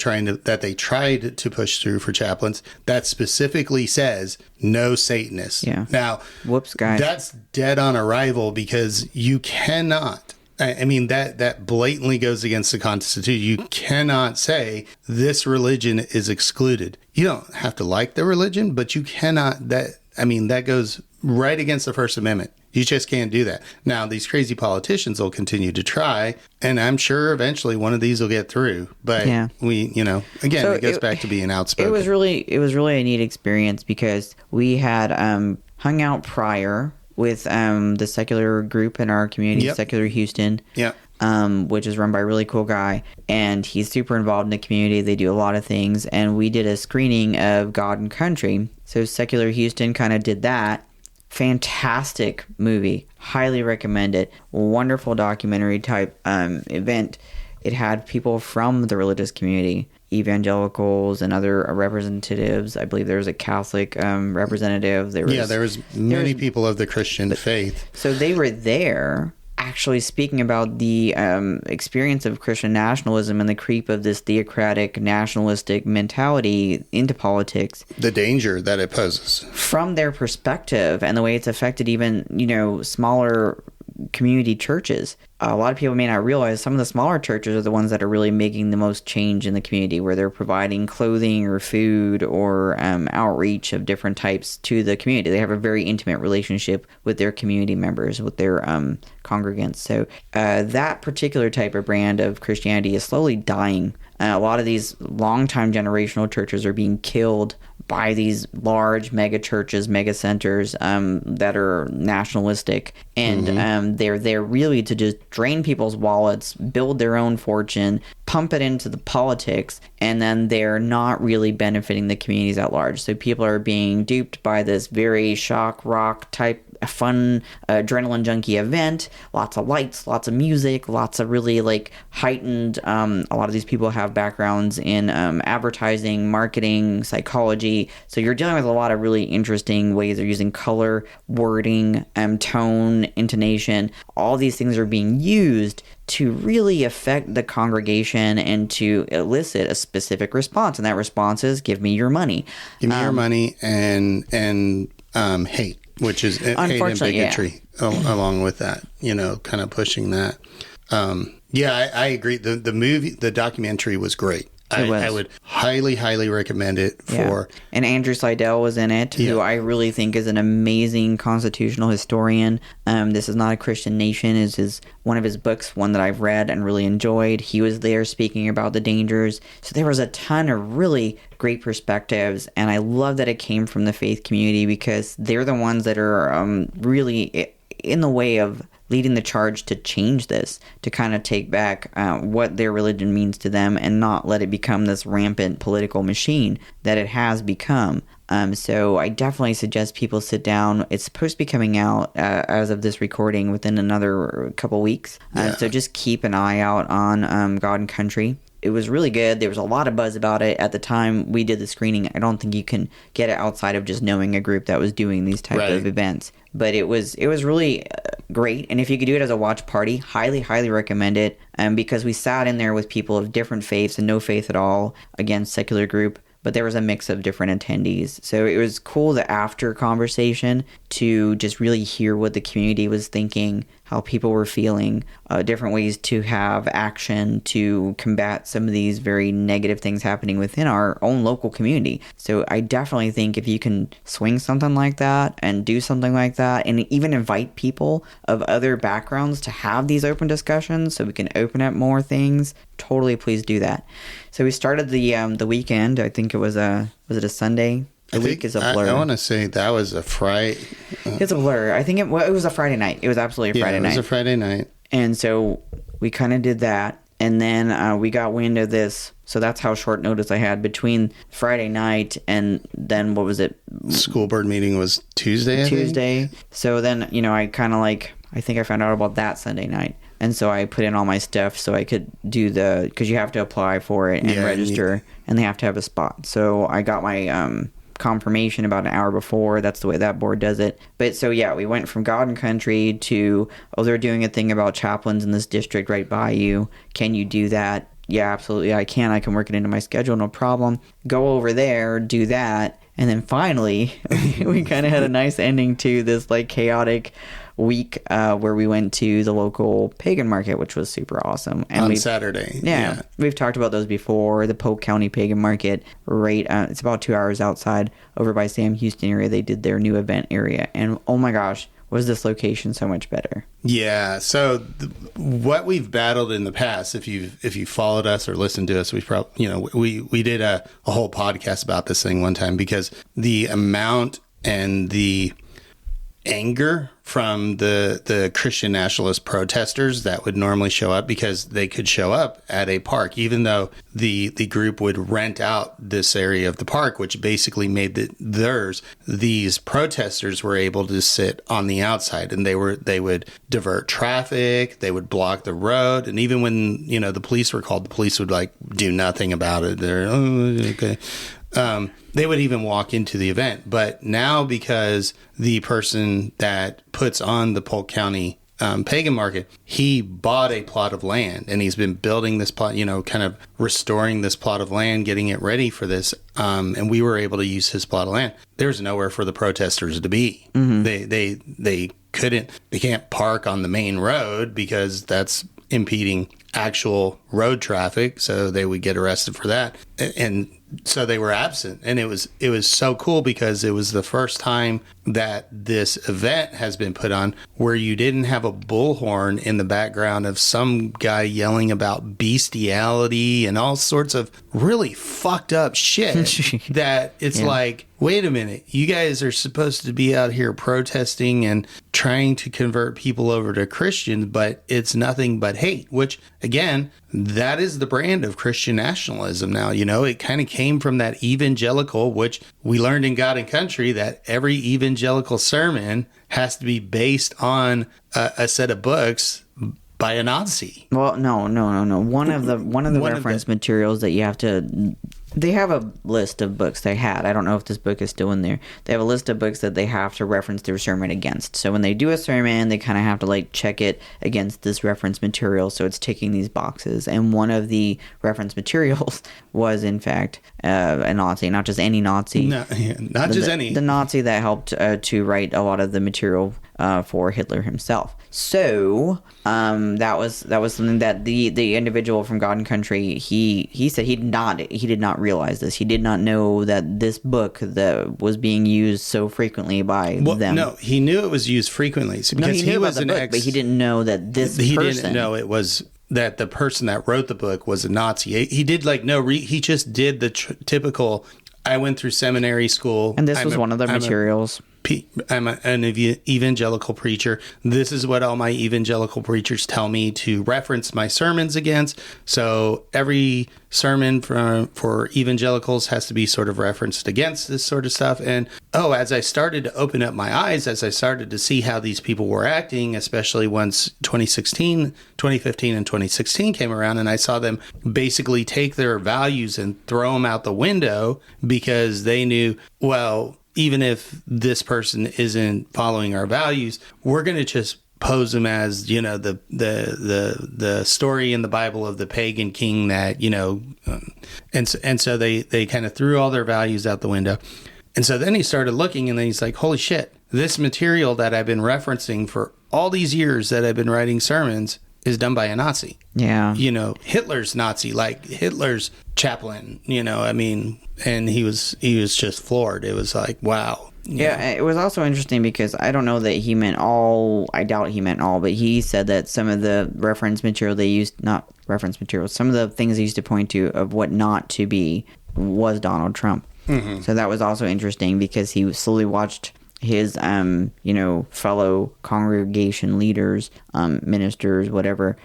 Speaker 2: tried to push through for chaplains that specifically says no Satanists.
Speaker 1: Yeah.
Speaker 2: Now,
Speaker 1: whoops, guys.
Speaker 2: That's dead on arrival, because you cannot. I mean, that blatantly goes against the Constitution. You cannot say this religion is excluded. You don't have to like the religion, but you cannot. That goes right against the First Amendment. You just can't do that. Now, these crazy politicians will continue to try, and I'm sure eventually one of these will get through. But again, it goes back to being outspoken.
Speaker 1: It was really a neat experience, because we had hung out prior with the secular group in our community,
Speaker 2: Yep.
Speaker 1: Secular Houston, which is run by a really cool guy, and he's super involved in the community. They do a lot of things, and we did a screening of God and Country. So Secular Houston kind of did that. Fantastic movie. Highly recommend it. Wonderful documentary type event. It had people from the religious community, evangelicals and other representatives. I believe there was a Catholic representative. There was
Speaker 2: many people of the Christian faith.
Speaker 1: So they were there actually speaking about the experience of Christian nationalism and the creep of this theocratic nationalistic mentality into politics.
Speaker 2: The danger that it poses.
Speaker 1: From their perspective, and the way it's affected even, smaller community churches. A lot of people may not realize some of the smaller churches are the ones that are really making the most change in the community, where they're providing clothing or food or outreach of different types to the community. They have a very intimate relationship with their community members, with their congregants. So that particular type of brand of Christianity is slowly dying. A lot of these longtime generational churches are being killed by these large mega churches, mega centers that are nationalistic, and they're there really to just drain people's wallets, build their own fortune, pump it into the politics, and then they're not really benefiting the communities at large. So people are being duped by this very shock rock type fun adrenaline junkie event, lots of lights, lots of music, lots of really heightened a lot of these people have backgrounds in advertising, marketing, psychology, so you're dealing with a lot of really interesting ways of using color, wording, tone, intonation. All these things are being used to really affect the congregation and to elicit a specific response, and that response is give me your money.
Speaker 2: Give me your money and hate, which is hate and bigotry along with that, kind of pushing that. I agree. The documentary was great. I would highly recommend it for.
Speaker 1: Yeah. And Andrew Seidel was in it, who I really think is an amazing constitutional historian. This Is Not a Christian Nation is one of his books, one that I've read and really enjoyed. He was there speaking about the dangers. So there was a ton of really great perspectives, and I love that it came from the faith community, because they're the ones that are really in the way of leading the charge to change this, to kind of take back what their religion means to them and not let it become this rampant political machine that it has become. So I definitely suggest people sit down. It's supposed to be coming out as of this recording within another couple weeks. So just keep an eye out on God and Country. It was really good. There was a lot of buzz about it at the time we did the screening. I don't think you can get it outside of just knowing a group that was doing these type of events. But it was really great. And if you could do it as a watch party, highly recommend it. Because we sat in there with people of different faiths and no faith at all, again, secular group. but there was a mix of different attendees. So it was cool, the after conversation, to just really hear what the community was thinking, how people were feeling, different ways to have action to combat some of these very negative things happening within our own local community. So I definitely think if you can swing something like that and do something like that, and even invite people of other backgrounds to have these open discussions so we can open up more things, totally please do that. So we started the weekend. I think it was a Sunday? The week is a blur.
Speaker 2: I want to say that was a Friday.
Speaker 1: It's a blur. I think it was a Friday night. It was absolutely a Friday night.
Speaker 2: It was a Friday night.
Speaker 1: And so we kind of did that. And then we got wind of this. So that's how short notice I had between Friday night and then, what was it?
Speaker 2: School board meeting was Tuesday, I think?
Speaker 1: So then, I kind of I think I found out about that Sunday night. And so I put in all my stuff so I could do because you have to apply for it and register, and they have to have a spot. So I got my confirmation about an hour before. That's the way that board does it. But so we went from God and Country to, they're doing a thing about chaplains in this district right by you. Can you do that? Yeah, absolutely. I can work it into my schedule, no problem. Go over there, do that. And then finally, we kind of had a nice ending to this chaotic week where we went to the local pagan market, which was super awesome. And
Speaker 2: on Saturday.
Speaker 1: Yeah, we've talked about those before. The Polk County Pagan Market, it's about 2 hours outside over by Sam Houston area. They did their new event area, and oh my gosh, was this location so much better.
Speaker 2: Yeah, so what we've battled in the past, if you followed us or listened to us, we probably we did a whole podcast about this thing one time, because the amount and the anger from the Christian nationalist protesters that would normally show up, because they could show up at a park, even though the group would rent out this area of the park, which basically made it theirs. These protesters were able to sit on the outside, and they would divert traffic, they would block the road, and even when the police were called, the police would do nothing about it. They're okay. They would even walk into the event. But now, because the person that puts on the Polk County pagan market, he bought a plot of land, and he's been building this plot, kind of restoring this plot of land, getting it ready for this. And we were able to use his plot of land. There's nowhere for the protesters to be. Mm-hmm. They can't park on the main road because that's impeding actual road traffic, so they would get arrested for that. And so they were absent, and it was so cool, because it was the first time that this event has been put on where you didn't have a bullhorn in the background of some guy yelling about bestiality and all sorts of really fucked up shit that it's wait a minute, you guys are supposed to be out here protesting and trying to convert people over to Christians, but it's nothing but hate, which, again, that is the brand of Christian nationalism now. It kind of came from that evangelical, which we learned in God and Country, that every evangelical sermon has to be based on a set of books by a Nazi.
Speaker 1: Well, no. One of the reference materials that you have to... They have a list of books they had. I don't know if this book is still in there. They have a list of books that they have to reference their sermon against. So when they do a sermon, they kind of have to check it against this reference material. So it's ticking these boxes. And one of the reference materials was, in fact, a Nazi. Not just any Nazi.
Speaker 2: No, not just any.
Speaker 1: The Nazi that helped to write a lot of the material for Hitler himself. So that was something that the individual from God and Country, he said he did not realize this. He did not know that this book that was being used so frequently by them.
Speaker 2: No, he knew it was used frequently. Because
Speaker 1: he was an book, but he didn't know that
Speaker 2: he didn't know it was that the person that wrote the book was a Nazi. He did he just did the typical. I went through seminary school,
Speaker 1: and this was one of the materials.
Speaker 2: I'm an evangelical preacher. This is what all my evangelical preachers tell me to reference my sermons against. So every sermon for evangelicals has to be sort of referenced against this sort of stuff. And as I started to open up my eyes, as I started to see how these people were acting, especially once 2015 and 2016 came around, and I saw them basically take their values and throw them out the window because they knew, well, even if this person isn't following our values, we're going to just pose him as, you know, the story in the Bible of the pagan king that, you know, and so they kind of threw all their values out the window. And so then he started looking, and then he's like, holy shit, this material that I've been referencing for all these years that I've been writing sermons is done by a Nazi.
Speaker 1: Yeah.
Speaker 2: You know, Hitler's Nazi, like Hitler's chaplain, you know, I mean, and he was just floored. It was like, wow.
Speaker 1: Yeah, it was also interesting because I don't know that he meant all, I doubt he meant all, but he said that some of the reference material they used, not reference material, some of the things they used to point to of what not to be was Donald Trump. Mm-hmm. So that was also interesting because he slowly watched his, you know, fellow congregation leaders, ministers, whatever,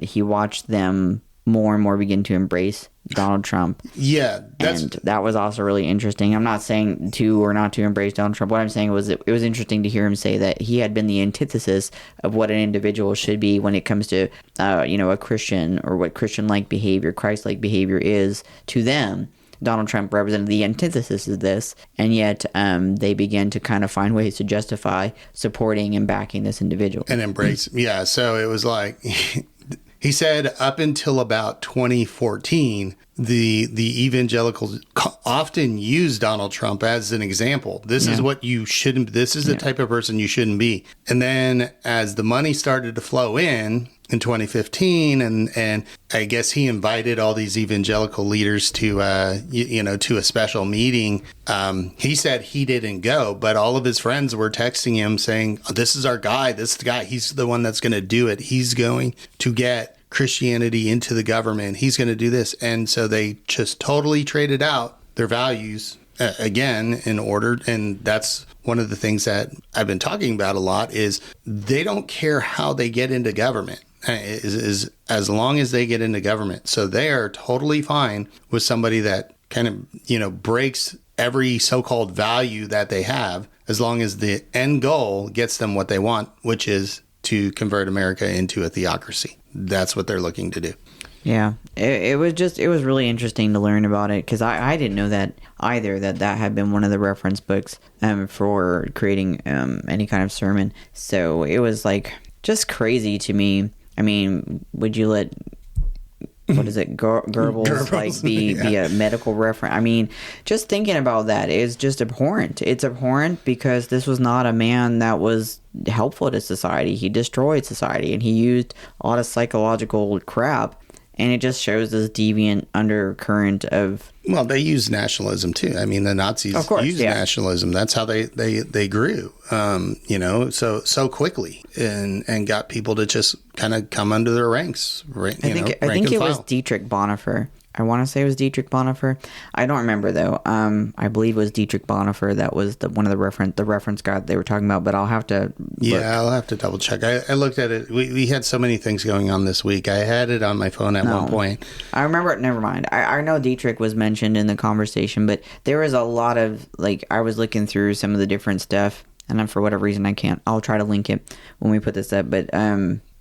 Speaker 1: he watched them more and more begin to embrace Donald Trump.
Speaker 2: Yeah.
Speaker 1: And that was also really interesting. I'm not saying to or not to embrace Donald Trump. What I'm saying was it was interesting to hear him say that he had been the antithesis of what an individual should be when it comes to, you know, a Christian or what Christian-like behavior, Christ-like behavior is to them. Donald Trump represented the antithesis of this, and yet they began to kind of find ways to justify supporting and backing this individual.
Speaker 2: And embrace, yeah. So it was like, he said up until about 2014, the evangelicals often use Donald Trump as an example. This is what you shouldn't, this is the type of person you shouldn't be. And then as the money started to flow in 2015, and I guess he invited all these evangelical leaders to, you know, to a special meeting. He said he didn't go, but all of his friends were texting him saying, oh, this is our guy. This is the guy. He's the one that's going to do it. He's going to get Christianity into the government. He's going to do this. And so they just totally traded out their values again in order. And that's one of the things that I've been talking about a lot is they don't care how they get into government. Is as long as they get into government. So they are totally fine with somebody that kind of, you know, breaks every so-called value that they have, as long as the end goal gets them what they want, which is to convert America into a theocracy. That's what they're looking to do.
Speaker 1: Yeah, it was really interesting to learn about it because I didn't know that either, that had been one of the reference books for creating any kind of sermon. So it was like just crazy to me. I mean, would you let, what is it, Goebbels like be a medical reference? I mean, just thinking about that is just abhorrent. It's abhorrent because this was not a man that was helpful to society. He destroyed society, and he used a lot of psychological crap. And it just shows this deviant undercurrent of...
Speaker 2: Well, they use nationalism, too. I mean, the Nazis used nationalism. That's how they grew, you know, so quickly and got people to just kind of come under their ranks. I think
Speaker 1: it was Dietrich Bonhoeffer. I want to say it was Dietrich Bonhoeffer. I don't remember, though. I believe it was Dietrich Bonhoeffer that was one of the reference guy they were talking about, but I'll have to look.
Speaker 2: Yeah, I'll have to double check. I looked at it. We had so many things going on this week. I had it on my phone at one point.
Speaker 1: I remember it. Never mind. I know Dietrich was mentioned in the conversation, but there was a lot of, like, I was looking through some of the different stuff, and then for whatever reason I can't. I'll try to link it when we put this up, but...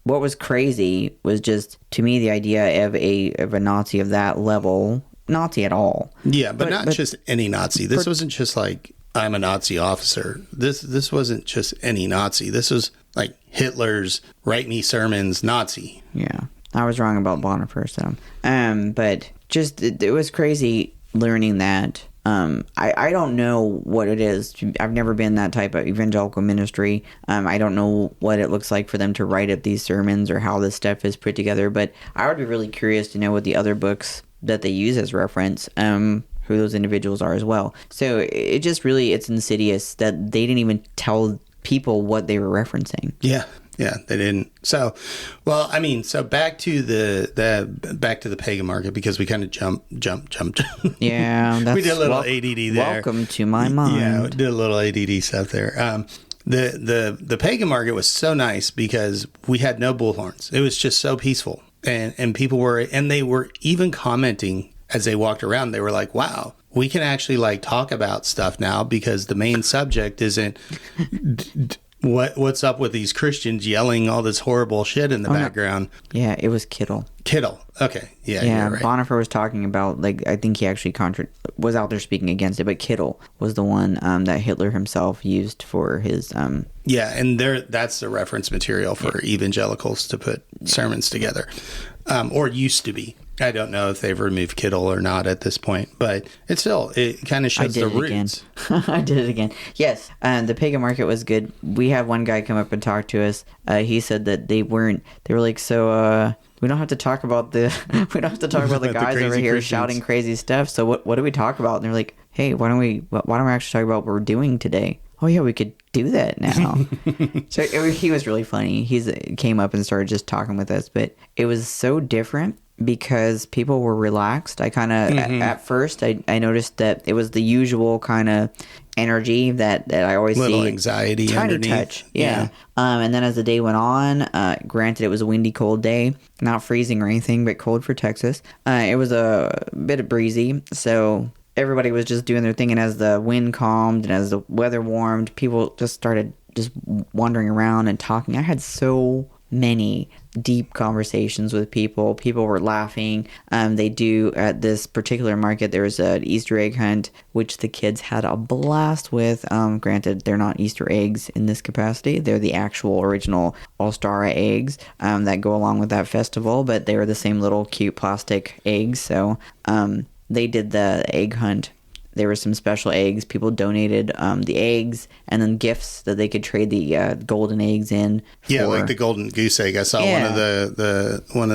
Speaker 1: what was crazy was just, to me, the idea of a Nazi of that level, Nazi at all.
Speaker 2: Yeah, but not just any Nazi. This wasn't just like, I'm a Nazi officer. This wasn't just any Nazi. This was like Hitler's write me sermons Nazi.
Speaker 1: Yeah, I was wrong about Bonhoeffer, so. But just, it was crazy learning that. I don't know what it is. I've never been that type of evangelical ministry. I don't know what it looks like for them to write up these sermons or how this stuff is put together, but I would be really curious to know what the other books that they use as reference, who those individuals are as well. So it just really, it's insidious that they didn't even tell people what they were referencing.
Speaker 2: Yeah. Yeah, they didn't. So, well, I mean, so back to the pagan market, because we kind of jumped.
Speaker 1: Yeah, that's
Speaker 2: we did a little ADD there.
Speaker 1: Welcome to my mind.
Speaker 2: Yeah, we did a little ADD stuff there. The pagan market was so nice because we had no bullhorns. It was just so peaceful, and people were, and they were even commenting as they walked around. They were like, "Wow, we can actually like talk about stuff now because the main subject isn't." what's up with these Christians yelling all this horrible shit in the background?
Speaker 1: No. Yeah, it was Kittle.
Speaker 2: Okay. Yeah,
Speaker 1: Yeah,
Speaker 2: you're right.
Speaker 1: Bonhoeffer was talking about, like, I think he actually was out there speaking against it, but Kittle was the one that Hitler himself used for his...
Speaker 2: Yeah, and that's the reference material for evangelicals to put sermons together, or used to be. I don't know if they've removed Kittle or not at this point, but it kind of shows the roots.
Speaker 1: I did it again. Yes, the pagan market was good. We had one guy come up and talk to us. He said that they were like, so we don't have to talk about the guys over here Christians shouting crazy stuff. So what do we talk about? And they're like, hey, why don't we actually talk about what we're doing today? Oh yeah, we could do that now. So he was really funny. He came up and started just talking with us, but it was so different because people were relaxed. I kind of, at first, I noticed that it was the usual kind of energy that I always see.
Speaker 2: Little anxiety
Speaker 1: tiny
Speaker 2: underneath.
Speaker 1: Touch. Yeah. And then as the day went on, granted it was a windy, cold day, not freezing or anything, but cold for Texas. It was a bit breezy, so everybody was just doing their thing. And as the wind calmed and as the weather warmed, people just started just wandering around and talking. I had so many deep conversations with people. People were laughing. They do at this particular market. There was an Easter egg hunt, which the kids had a blast with. Granted, they're not Easter eggs in this capacity. They're the actual original All-Star eggs that go along with that festival, but they were the same little cute plastic eggs. So they did the egg hunt. There were some special eggs. People donated the eggs and then gifts that they could trade the golden eggs in.
Speaker 2: Yeah, like the golden goose egg. I saw one of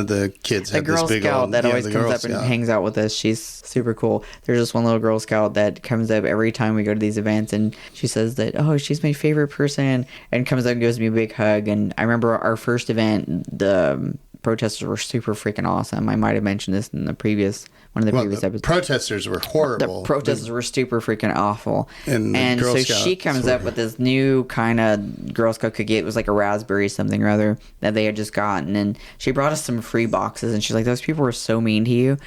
Speaker 2: the kids had this big
Speaker 1: Scout
Speaker 2: old,
Speaker 1: that always
Speaker 2: Girl
Speaker 1: comes up
Speaker 2: Scout.
Speaker 1: and hangs out with us. She's super cool. There's this one little Girl Scout that comes up every time we go to these events, and she says that, oh, she's my favorite person, and comes up and gives me a big hug. And I remember our first event, the protesters were super freaking awesome. I might have mentioned this in the previous episodes.
Speaker 2: Protesters were horrible.
Speaker 1: The protesters were super freaking awful.
Speaker 2: And
Speaker 1: so she comes up with this new kind of Girl Scout cookie. It was like a raspberry something or other that they had just gotten. And she brought us some free boxes. And she's like, those people were so mean to you.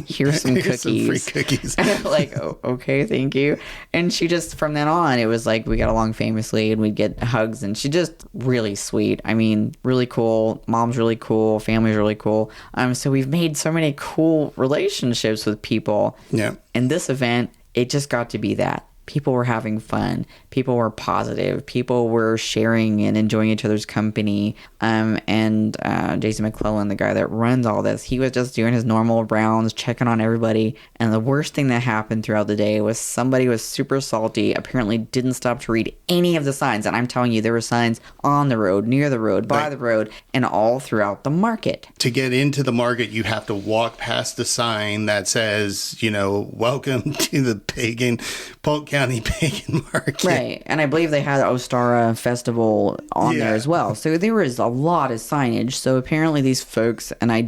Speaker 1: Here's some cookies.
Speaker 2: Some free cookies.
Speaker 1: And I'm like, oh, okay, thank you. And she just, from then on, it was like we got along famously and we'd get hugs. And she just really sweet. I mean, really cool. Mom's really cool. Family's really cool. So we've made so many cool relationships with people.
Speaker 2: Yeah.
Speaker 1: In this event, it just got to be that. People were having fun. People were positive. People were sharing and enjoying each other's company. And Jason McClellan, the guy that runs all this, he was just doing his normal rounds, checking on everybody. And the worst thing that happened throughout the day was somebody was super salty, apparently didn't stop to read any of the signs. And I'm telling you, there were signs on the road, near the road, by the road, and all throughout the market.
Speaker 2: To get into the market, you have to walk past the sign that says, welcome to the Polk County Pagan Market.
Speaker 1: Right. And I believe they had Ostara Festival on there as well. So there was a lot of signage. So apparently these folks, and I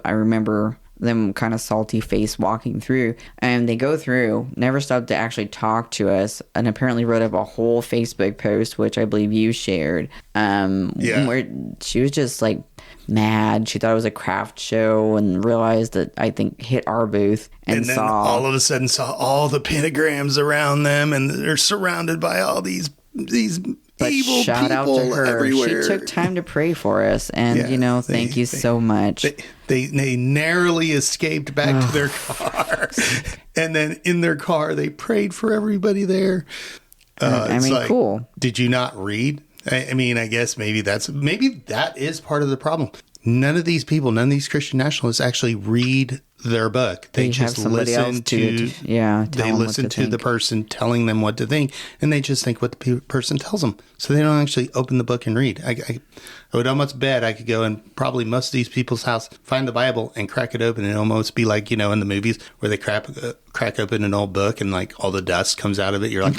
Speaker 1: remember them kind of salty face walking through, and they go through, never stopped to actually talk to us, and apparently wrote up a whole Facebook post, which I believe you shared, where she was just like mad. She thought it was a craft show and realized that I think hit our booth and
Speaker 2: then
Speaker 1: saw
Speaker 2: all of a sudden saw all the pentagrams around them, and they're surrounded by all these
Speaker 1: but
Speaker 2: evil
Speaker 1: shout
Speaker 2: people
Speaker 1: out to her.
Speaker 2: everywhere.
Speaker 1: She took time to pray for us, and thank you so much.
Speaker 2: They narrowly escaped back to their car, and then in their car they prayed for everybody there.
Speaker 1: Cool.
Speaker 2: Did you not read? I mean, I guess maybe that is part of the problem. None of these Christian nationalists actually read their book. They just listen to the person telling them what to think, and they just think what the person tells them. So they don't actually open the book and read. I would almost bet I could go and probably most of these people's house, find the Bible and crack it open, and almost be like, in the movies where they crack open an old book and like all the dust comes out of it. You're like,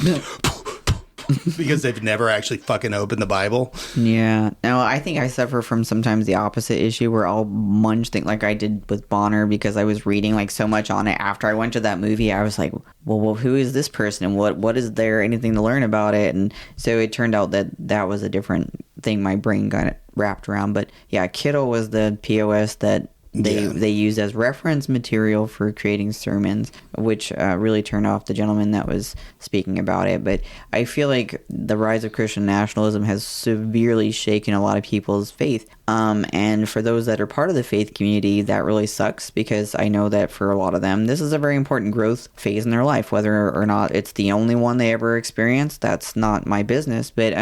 Speaker 2: because they've never actually fucking opened the Bible.
Speaker 1: Yeah. No, I think I suffer from sometimes the opposite issue where I'll munch things like I did with Bonner because I was reading like so much on it after I went to that movie. I was like, well, who is this person and what is there anything to learn about it? And so it turned out that was a different thing my brain got wrapped around. But yeah, Kittle was the POS that they used as reference material for creating sermons, which really turned off the gentleman that was speaking about it. But I feel like the rise of Christian nationalism has severely shaken a lot of people's faith. And for those that are part of the faith community, that really sucks, because I know that for a lot of them, this is a very important growth phase in their life. Whether or not it's the only one they ever experience, that's not my business. But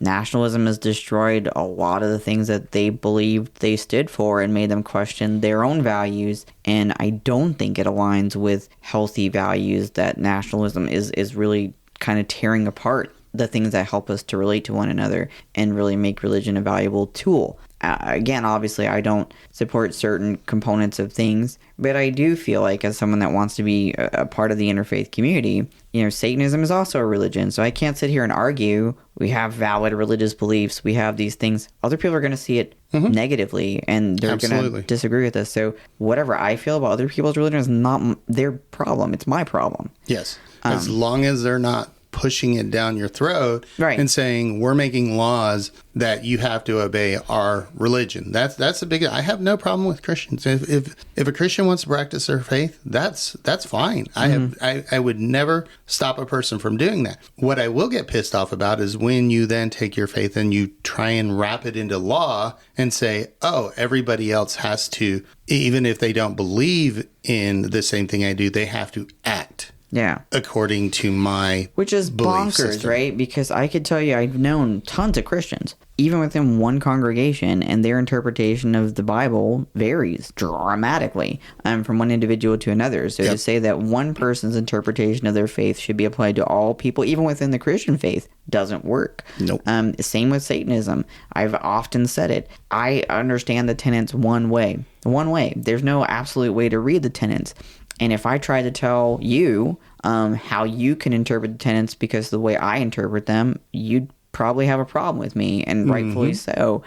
Speaker 1: nationalism has destroyed a lot of the things that they believed they stood for and made them question their own values. And I don't think it aligns with healthy values that nationalism is really kind of tearing apart the things that help us to relate to one another and really make religion a valuable tool. Again, obviously, I don't support certain components of things, but I do feel like, as someone that wants to be a part of the interfaith community, Satanism is also a religion. So I can't sit here and argue we have valid religious beliefs, we have these things. Other people are going to see it negatively, and they're going to disagree with us. So whatever I feel about other people's religion is not their problem. It's my problem.
Speaker 2: Yes. As long as they're not pushing it down your throat,
Speaker 1: right,
Speaker 2: and saying we're making laws that you have to obey our religion. That's a big. I have no problem with Christians. If a Christian wants to practice their faith, that's fine. I would never stop a person from doing that. What I will get pissed off about is when you then take your faith and you try and wrap it into law and say, oh, everybody else has to, even if they don't believe in the same thing I do, they have to act according to my
Speaker 1: which is bonkers, system. Right? Because I could tell you, I've known tons of Christians, even within one congregation, and their interpretation of the Bible varies dramatically from one individual to another. So to say that one person's interpretation of their faith should be applied to all people, even within the Christian faith, doesn't work.
Speaker 2: Nope.
Speaker 1: Same with Satanism. I've often said it. I understand the tenets one way. One way. There's no absolute way to read the tenets. And if I try to tell you how you can interpret the tenets because of the way I interpret them, you'd probably have a problem with me, and rightfully so.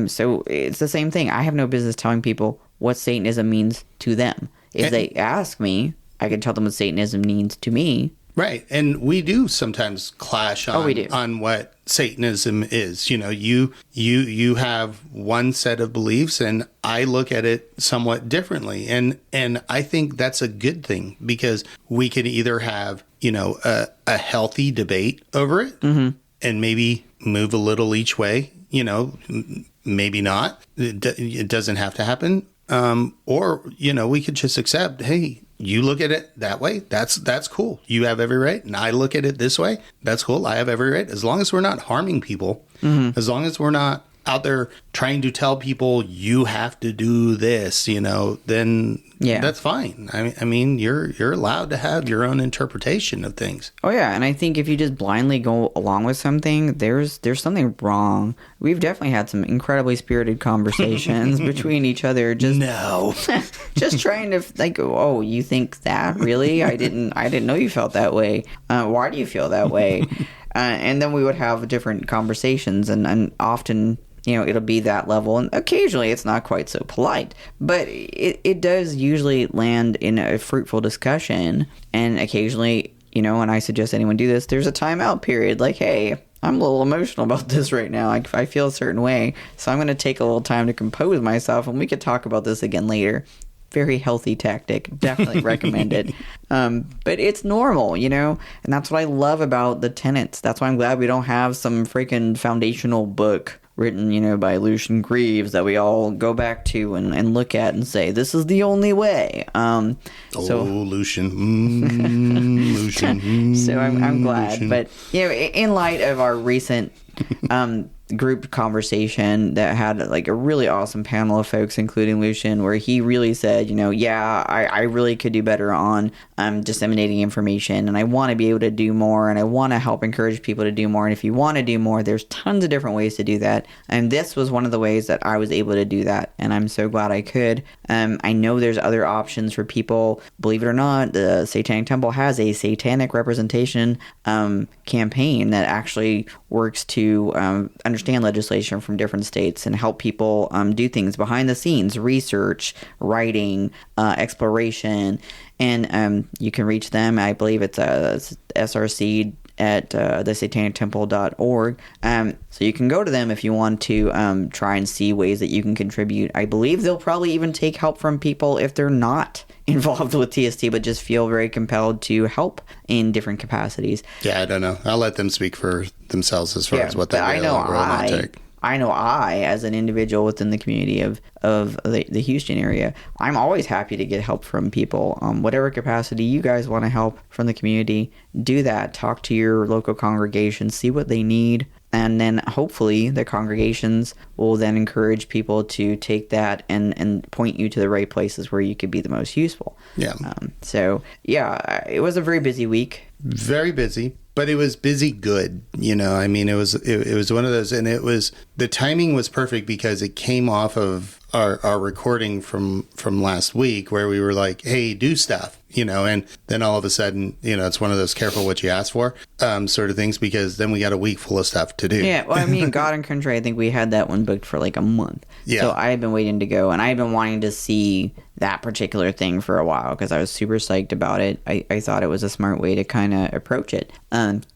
Speaker 1: So it's the same thing. I have no business telling people what Satanism means to them. If they ask me, I can tell them what Satanism means to me.
Speaker 2: Right. And we do sometimes clash on what Satanism is. You have one set of beliefs, and I look at it somewhat differently. And I think that's a good thing, because we could either have, a healthy debate over it and maybe move a little each way, maybe not. It doesn't have to happen. Or, we could just accept, hey, you look at it that way, that's cool. You have every right. And I look at it this way, that's cool. I have every right. As long as we're not harming people, as long as we're not out there trying to tell people you have to do this, then that's fine. I mean, you're allowed to have your own interpretation of things.
Speaker 1: Oh yeah, and I think if you just blindly go along with something, there's something wrong. We've definitely had some incredibly spirited conversations between each other. Just trying to oh, you think that? Really? I didn't know you felt that way. Why do you feel that way? And then we would have different conversations, and often, it'll be that level, and occasionally it's not quite so polite, but it does usually land in a fruitful discussion. And occasionally, and I suggest anyone do this, there's a timeout period, like, hey, I'm a little emotional about this right now. I feel a certain way, so I'm going to take a little time to compose myself, and we could talk about this again later. Very healthy tactic. Definitely recommend it. But it's normal, and that's what I love about the tenets. That's why I'm glad we don't have some freaking foundational book written, by Lucian Greaves that we all go back to and look at and say, this is the only way.
Speaker 2: Lucian. Lucian.
Speaker 1: So I'm glad.
Speaker 2: Lucian.
Speaker 1: But, in light of our recent group conversation that had a really awesome panel of folks, including Lucian, where he really said, I really could do better on disseminating information, and I want to be able to do more, and I want to help encourage people to do more. And if you want to do more, there's tons of different ways to do that. And this was one of the ways that I was able to do that, and I'm so glad I could. I know there's other options for people. Believe it or not, the Satanic Temple has a satanic representation campaign that actually works to understand legislation from different states and help people do things behind the scenes, research, writing, exploration. And you can reach them. I believe it's src at thesatanictemple.org. So you can go to them if you want to try and see ways that you can contribute. I believe they'll probably even take help from people if they're not involved with TST, but just feel very compelled to help in different capacities.
Speaker 2: Yeah, I don't know. I'll let them speak for themselves as far as what they will or will not take.
Speaker 1: I know as an individual within the community of the Houston area, I'm always happy to get help from people. Whatever capacity you guys want to help from the community, do that. Talk to your local congregation, see what they need, and then hopefully the congregations will then encourage people to take that and point you to the right places where you could be the most useful.
Speaker 2: Yeah.
Speaker 1: It was a very busy week.
Speaker 2: Very busy. But it was busy good, I mean, it was one of those, and the timing was perfect because it came off of our recording from last week where we were like, hey, do stuff, and then all of a sudden, it's one of those careful what you ask for sort of things, because then we got a week full of stuff to do.
Speaker 1: Yeah, well, I mean, God and Country, I think we had that one booked for like a month.
Speaker 2: Yeah.
Speaker 1: So I had been waiting to go, and I had been wanting to see that particular thing for a while because I was super psyched about it. I thought it was a smart way to kind of approach it.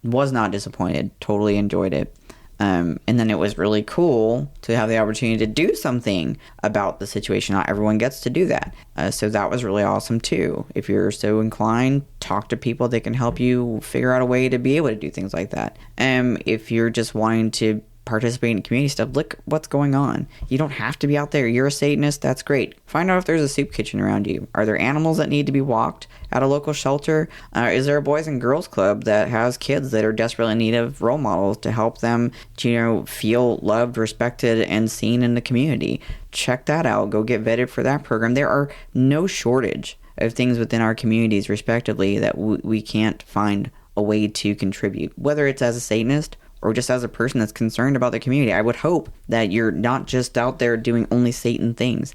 Speaker 1: Was not disappointed. Totally enjoyed it. And then it was really cool to have the opportunity to do something about the situation. Not everyone gets to do that. So that was really awesome too. If you're so inclined, talk to people that can help you figure out a way to be able to do things like that. If you're just wanting to participate in community stuff, look what's going on. You don't have to be out there. You're a Satanist, that's great. Find out if there's a soup kitchen around you. Are there animals that need to be walked at a local shelter? Is there a boys and girls club that has kids that are desperately in need of role models to help them to feel loved, respected, and seen in the community? Check that out. Go get vetted for that program. There are no shortage of things within our communities respectively that we can't find a way to contribute, whether it's as a Satanist or just as a person that's concerned about the community. I would hope that you're not just out there doing only Satan things.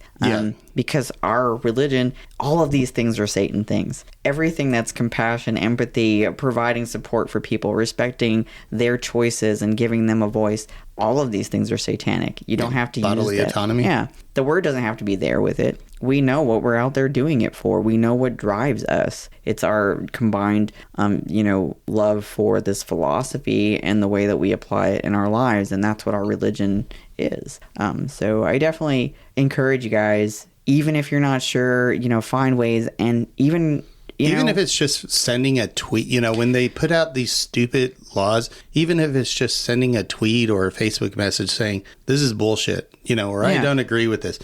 Speaker 1: Because our religion, all of these things are Satan things. Everything that's compassion, empathy, providing support for people, respecting their choices and giving them a voice, all of these things are satanic. You don't have to
Speaker 2: bodily
Speaker 1: use that.
Speaker 2: Autonomy.
Speaker 1: Yeah. The word doesn't have to be there with it. We know what we're out there doing it for. We know what drives us. It's our combined, love for this philosophy and the way that we apply it in our lives, and that's what our religion is. So I definitely encourage you guys, even if you're not sure, find ways, and even if it's just sending a tweet,
Speaker 2: when they put out these stupid laws, even if it's just sending a tweet or a Facebook message saying, this is bullshit, or I don't agree with this.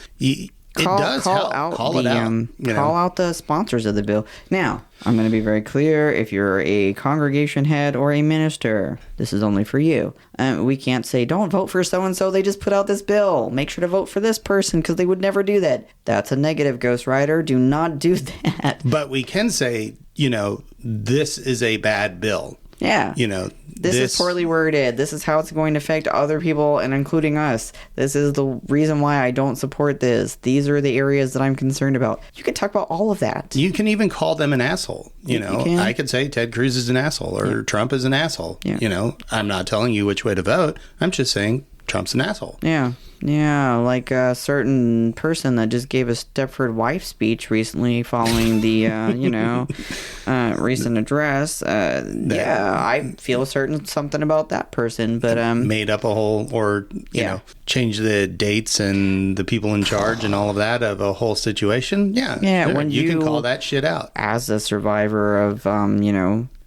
Speaker 2: It does help. Call it out.
Speaker 1: Call out the sponsors of the bill. Now, I'm going to be very clear. If you're a congregation head or a minister, this is only for you. We can't say, don't vote for so-and-so. They just put out this bill. Make sure to vote for this person because they would never do that. That's a negative, Ghost Rider. Do not do that.
Speaker 2: But we can say, this is a bad bill.
Speaker 1: Yeah. This is poorly worded. This is how it's going to affect other people and including us. This is the reason why I don't support this. These are the areas that I'm concerned about. You can talk about all of that.
Speaker 2: You can even call them an asshole. I could say Ted Cruz is an asshole or Trump is an asshole. Yeah. I'm not telling you which way to vote. I'm just saying Trump's an asshole.
Speaker 1: Yeah. Yeah, like a certain person that just gave a Stepford wife speech recently following the, recent address. I feel something about that person, but...
Speaker 2: made up a whole, or, change the dates and the people in charge and all of that of a whole situation. Yeah, sure.
Speaker 1: When
Speaker 2: you can call that shit out.
Speaker 1: As a survivor of,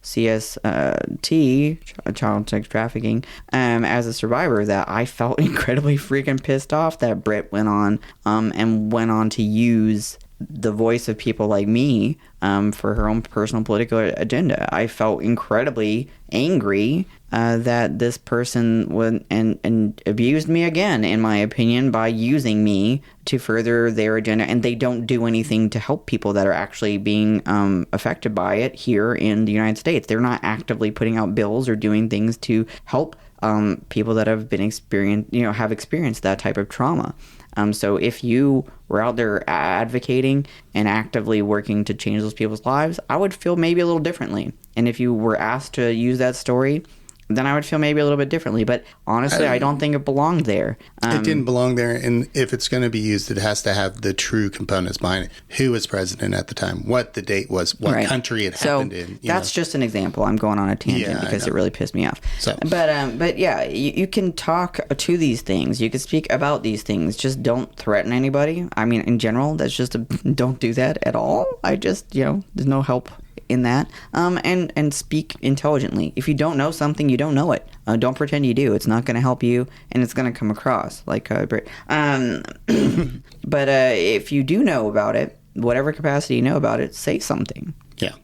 Speaker 1: CST, child sex trafficking, as a survivor, that I felt incredibly freaking pissed off that Britt went on to use the voice of people like me for her own personal political agenda. I felt incredibly angry that this person went and abused me again, in my opinion, by using me to further their agenda, and they don't do anything to help people that are actually being affected by it here in the United States. They're not actively putting out bills or doing things to help people that have been experienced that type of trauma. So if you were out there advocating and actively working to change those people's lives, I would feel maybe a little differently. And if you were asked to use that story, then I would feel maybe a little bit differently. But honestly, I don't think it belonged there.
Speaker 2: It didn't belong there. And if it's going to be used, it has to have the true components behind it. Who was president at the time? What the date was? What country it happened in?
Speaker 1: That's just an example. I'm going on a tangent because it really pissed me off.
Speaker 2: So.
Speaker 1: But yeah, you can talk to these things. You can speak about these things. Just don't threaten anybody. I mean, in general, that's just don't do that at all. I just, there's no help in that. And speak intelligently. If you don't know something, you don't know it. Don't pretend you do. It's not going to help you, and it's going to come across like but if you do know about it, whatever capacity you know about it, say something.
Speaker 2: Yeah.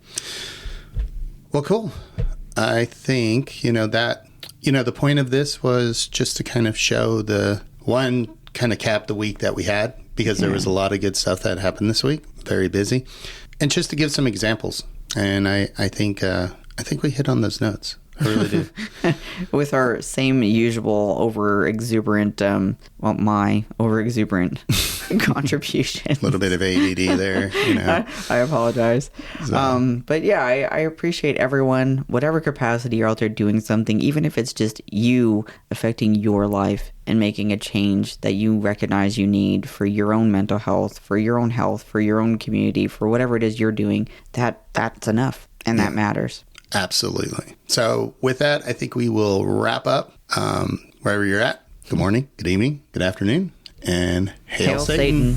Speaker 2: Well, cool. I think, the point of this was just to kind of show kind of cap the week that we had, because there was a lot of good stuff that happened this week. Very busy. And just to give some examples. And I think we hit on those notes. I really do.
Speaker 1: With our same usual over-exuberant, my over-exuberant contribution.
Speaker 2: A little bit of ADD there,
Speaker 1: I apologize.
Speaker 2: So.
Speaker 1: But yeah, I appreciate everyone, whatever capacity you're out there doing something, even if it's just you affecting your life and making a change that you recognize you need for your own mental health, for your own community, for whatever it is you're doing, that's enough. And that matters.
Speaker 2: Absolutely. So with that, I think we will wrap up wherever you're at. Good morning, good evening, good afternoon, and hail Satan.